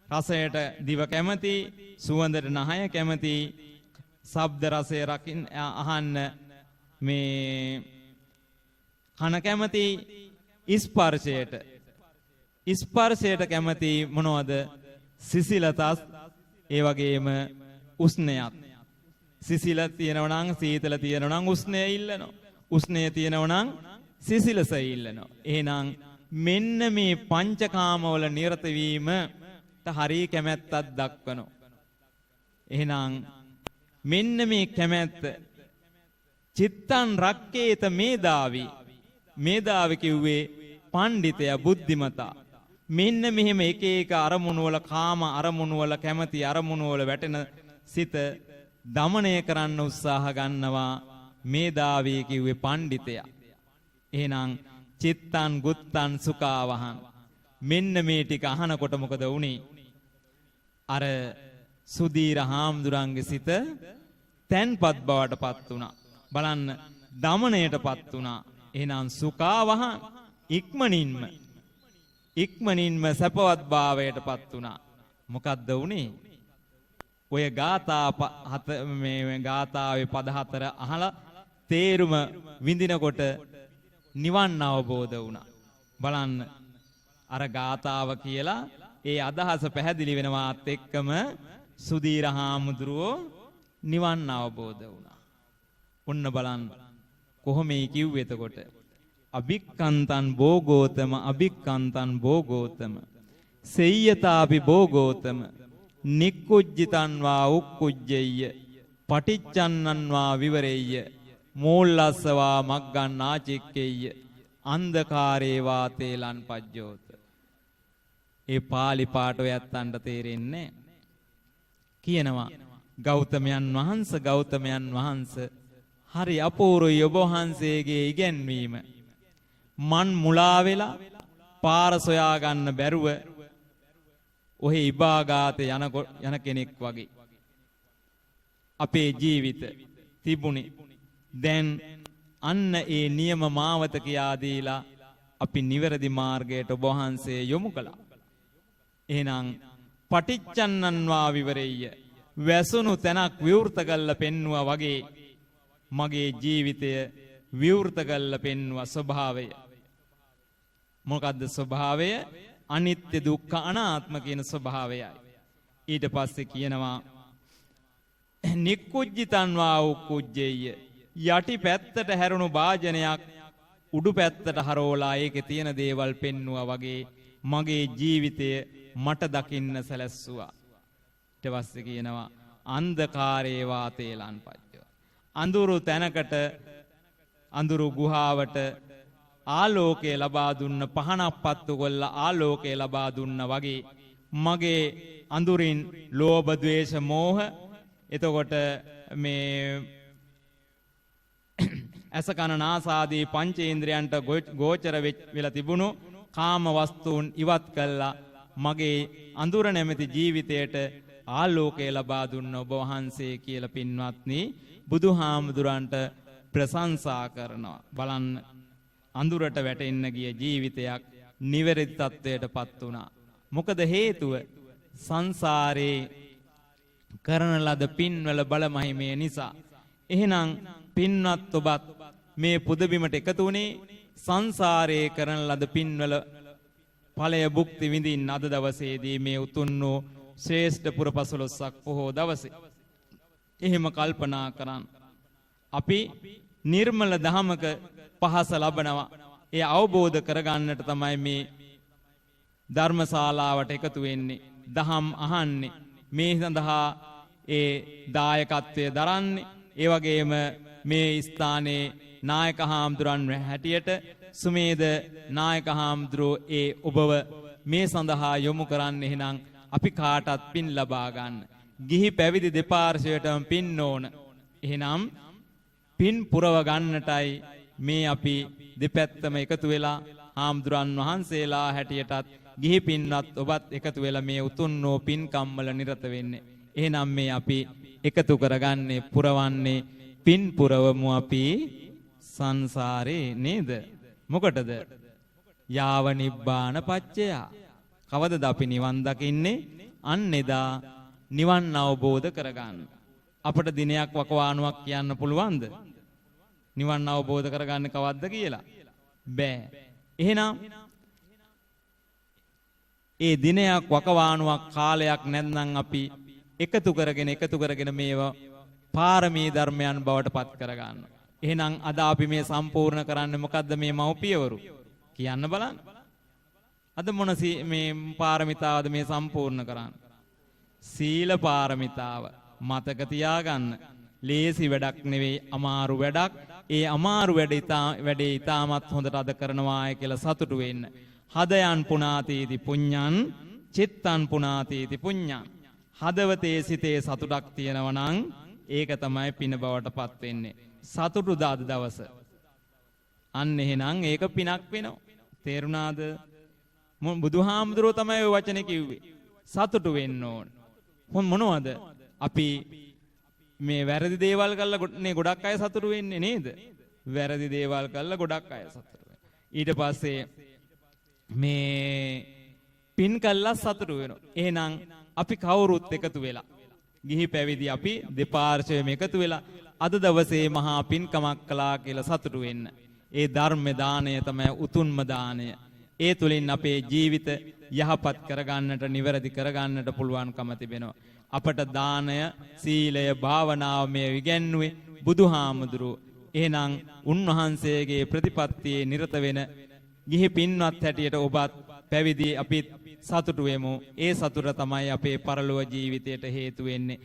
රසයට දිව කැමති, සුවඳට නහය කැමති, ශබ්ද රසය රකින්න අහන්න මේ කන කැමති, ස්පර්ශයට කැමති මොනවද? සිසිලතස්, ඒ වගේම උෂ්ණයත්. සිසිල තියෙනවා නම් සීතල තියෙනවා නම් උෂ්ණය ඉල්ලනවා. උෂ්ණය තියෙනවා නම් සිසිලස ඉල්ලනවා. එහෙනම් මෙන්න මේ පංචකාමවල නිරත වීමට හරිය කැමැත්තක් දක්වනවා. එහෙනම් මෙන්න මේ කැමැත්ත චිත්තං රක්කේත මේදාවි. මේදාවි කිව්වේ පණ්ඩිතයා, බුද්ධිමතා. මෙන්න මෙහෙම එක එක අරමුණු වල, කාම අරමුණු වල, කැමැති අරමුණු වල වැටෙන සිත දමනය කරන්න උත්සාහ ගන්නවා. මේදාවී කිව්වේ පණ්ඩිතයා. එහෙනම් චිත්තං ගුත්තං සුඛාවහං. මෙන්න මේ ටික අහනකොට මොකද වුනේ? අර සුදීර හාමුදුරන්ගේ සිත තැන්පත් බවට පත් වුණා. බලන්න, දමණයටපත් වුණා. එහෙනම් සුඛාවහං ඉක්මනින්ම සැපවත් භාවයටපත් වුණා. මොකද්ද වුනේ? ඔය ගාථාවේ පද 4 අහලා තේරුම විඳිනකොට නිවන් අවබෝධ වුණා. බලන්න, අර ගාථාව කියලා ඒ අදහස පැහැදිලි වෙනවාත් එක්කම සුදීර හාමුදුරුවෝ නිවන් අවබෝධ වුණා. ඔන්න බලන්න කොහොමයි කිව්වේ එතකොට? අභික්කන්තං භෝගෝතම අභික්කන්තං භෝගෝතම සෙය්‍යතාපි භෝගෝතම නික්කුජ්ජිතං වා උක්කුජ්ජෙය්‍ය පටිච්චන්නං වා විවරෙය්‍ය මූල්ලස්සවා මග්ගං ආචික්කෙය්‍ය අන්ධකාරේ වා තේලං පජ්ජෝත. ඒ පාලි පාඨ ඔයත්තන්ට තේරෙන්නේ කියනවා, ගෞතමයන් වහන්සේ හරි අපූර්වයි ඔබ වහන්සේගේ ඉගැන්වීම. මන් මුලා වෙලා පාර සොයා ගන්න බැරුව ඔහේ ඉබාගාතේ යන කෙනෙක් වගේ අපේ ජීවිත තිබුණේ. දැන් අන්න ඒ නියම මාවත කියා දීලා අපි නිවැරදි මාර්ගයට ඔබ වහන්සේ යොමු කළා. එහෙනම් පටිච්චන්නං වා විවරෙය්‍ය, වැසුණු තැනක් විවෘත කරලා පෙන්නුවා වගේ මගේ ජීවිතය විවෘත කරලා පෙන්නුවා ස්වභාවය. මොකද්ද ස්වභාවය? අනිත්‍ය දුක්ඛ අනාත්ම කියන ස්වභාවයයි. ඊට පස්සේ කියනවා නික්කුජ්ජිතං වා උක්කුජ්ජෙය්‍ය, යටි පැත්තට හැරුණු භාජනයක් උඩු පැත්තට හරවලා ඒකේ තියෙන දේවල් පෙන්නුවා වගේ මගේ ජීවිතය මට දකින්න සැලැස්සුවා. ඊට පස්සේ කියනවා අන්ධකාරේ වාතේලං පජ්ජෝ. අඳුරු තැනකට, අඳුරු ගුහාවට ආලෝකය ලබා දුන්න, පහනක් පත්තු කොල්ලා ආලෝකය ලබා දුන්න වගේ මගේ අඳුරින් ලෝභ, ද්වේෂ, මෝහ, එතකොට මේ ඇස කන නාසාදී පංචේන්ද්‍රයන්ට ගෝචර වෙලා තිබුණු කාම වස්තුන් ඉවත් කළා මගේ අඳුර නැමැති ජීවිතයට ආලෝකය ලබා දුන්න ඔබ වහන්සේ කියලා පින්වත්නි බුදුහාමුදුරන්ට ප්‍රශංසා කරනවා. බලන්න, අඳුරට වැටෙන්න ගිය ජීවිතයක් නිවැරදි තත්වයටපත් වුණා. මොකද හේතුව? සංසාරේ කරන ලද පින්වල බලමහිමය නිසා. එහෙනම් පින්වත් ඔබත් මේ පුදබිමට එකතු වුණේ සංසාරයේ කරන ලද පින්වල ඵලය භුක්ති විඳින්න අද දවසේදී මේ උතුම් වූ ශ්‍රේෂ්ඨ පුරපසළොස්වක පොහෝ දවසේ. එහෙම කල්පනා කරන් අපි නිර්මල දහමක පහස ලබනවා. ඒ අවබෝධ කරගන්නට තමයි මේ ධර්මශාලාවට එකතු වෙන්නේ, දහම් අහන්නේ. මේ සඳහා ඒ දායකත්වය දරන්නේ, ඒ වගේම මේ ස්ථානයේ නායක හාමුදුරන් හැටියට සුමේද නායක හාමුදුරුවෝ ඒ ඔබව මේ සඳහා යොමු කරන්න එහෙනම් අපි කාටත් පින් ලබා ගන්න. ගිහි පැවිදි දෙපාර්ශ්වයටම පින් ඕන. එහෙනම් පින් පුරව ගන්නටයි මේ අපි දෙපැත්තම එකතු වෙලා හාමුදුරන් වහන්සේලා හැටියටත් ගිහි පින්වත් ඔබත් එකතු වෙලා මේ උතුම් වූ පින්කම් වල නිරත වෙන්නේ. එහෙනම් මේ අපි එකතු කරගන්නේ පුරවන්නේ පින් පුරවමු අපි සංසාරේ නේද? මොකටද? යාව නිබ්බාන පච්චය. කවදද අපි නිවන් දකින්නේ? අන්න එදා නිවන් අවබෝධ කරගන්න. අපට දිනයක් වකවානුවක් කියන්න පුළුවන්ද? නිවන් අවබෝධ කරගන්න කවද්ද කියලා? බෑ. එහෙනම් ඒ දිනයක් වකවානුවක් කාලයක් නැත්නම් අපි එකතු කරගෙන මේවා පාරමී ධර්මයන් බවට පත් කරගන්න. එහෙනම් අද අපි මේ සම්පූර්ණ කරන්නේ මොකද්ද මේ මව්පියවරු? කියන්න බලන්න. අද මොන මේ පාරමිතාවද මේ සම්පූර්ණ කරන්නේ? සීල පාරමිතාව. මතක තියාගන්න. ලේසි වැඩක් නෙවෙයි, අමාරු වැඩක්. ඒ අමාරු වැඩේ ඊටමත් හොඳට අද කරනවාය කියලා සතුටු වෙන්න. හදයන් පුනාතීති පුඤ්ඤං චිත්තං පුනාතීති පුඤ්ඤං. හදවතේ සිතේ සතුටක් තියෙනවා නම් ඒක තමයි පින බවට පත් වෙන්නේ. සතුටු දාද දවස. අන්න එහෙනම් ඒක පිනක් වෙනවා. තේරුණාද? බුදුහාමුදුරුවෝ තමයි ওই වචනේ කිව්වේ. සතුටු වෙන්න ඕන. මොනවද? අපි මේ වැරදි දේවල් කළා නේ ගොඩක් අය සතුටු වෙන්නේ නේද? වැරදි දේවල් කළා ගොඩක් අය සතුටු වෙනවා. ඊට පස්සේ මේ පින් කළා සතුටු වෙනවා. එහෙනම් අපි කවුරුත් එකතු වෙලා ගිහි පැවිදි අපි දෙපාර්ශ්වයම එකතු වෙලා අද දවසේ මහා පින්කමක් කළා කියලා සතුටු වෙන්න. ඒ ධර්ම දාණය තමයි උතුම්ම දාණය. ඒ තුලින් අපේ ජීවිත යහපත් කරගන්නට, නිවැරදි කරගන්නට පුළුවන්කම තිබෙනවා. අපට දානය, සීලය, භාවනාව මේ ඉගැන්වුවේ බුදුහාමුදුරුවෝ. එහෙනම් උන්වහන්සේගේ ප්‍රතිපත්තියේ නිරත වෙන ගිහි පින්වත් හැටියට ඔබත් පැවිදි අපිත් සතුටු වෙමු. ඒ සතුට තමයි අපේ පරලොව ජීවිතයට හේතු වෙන්නේ.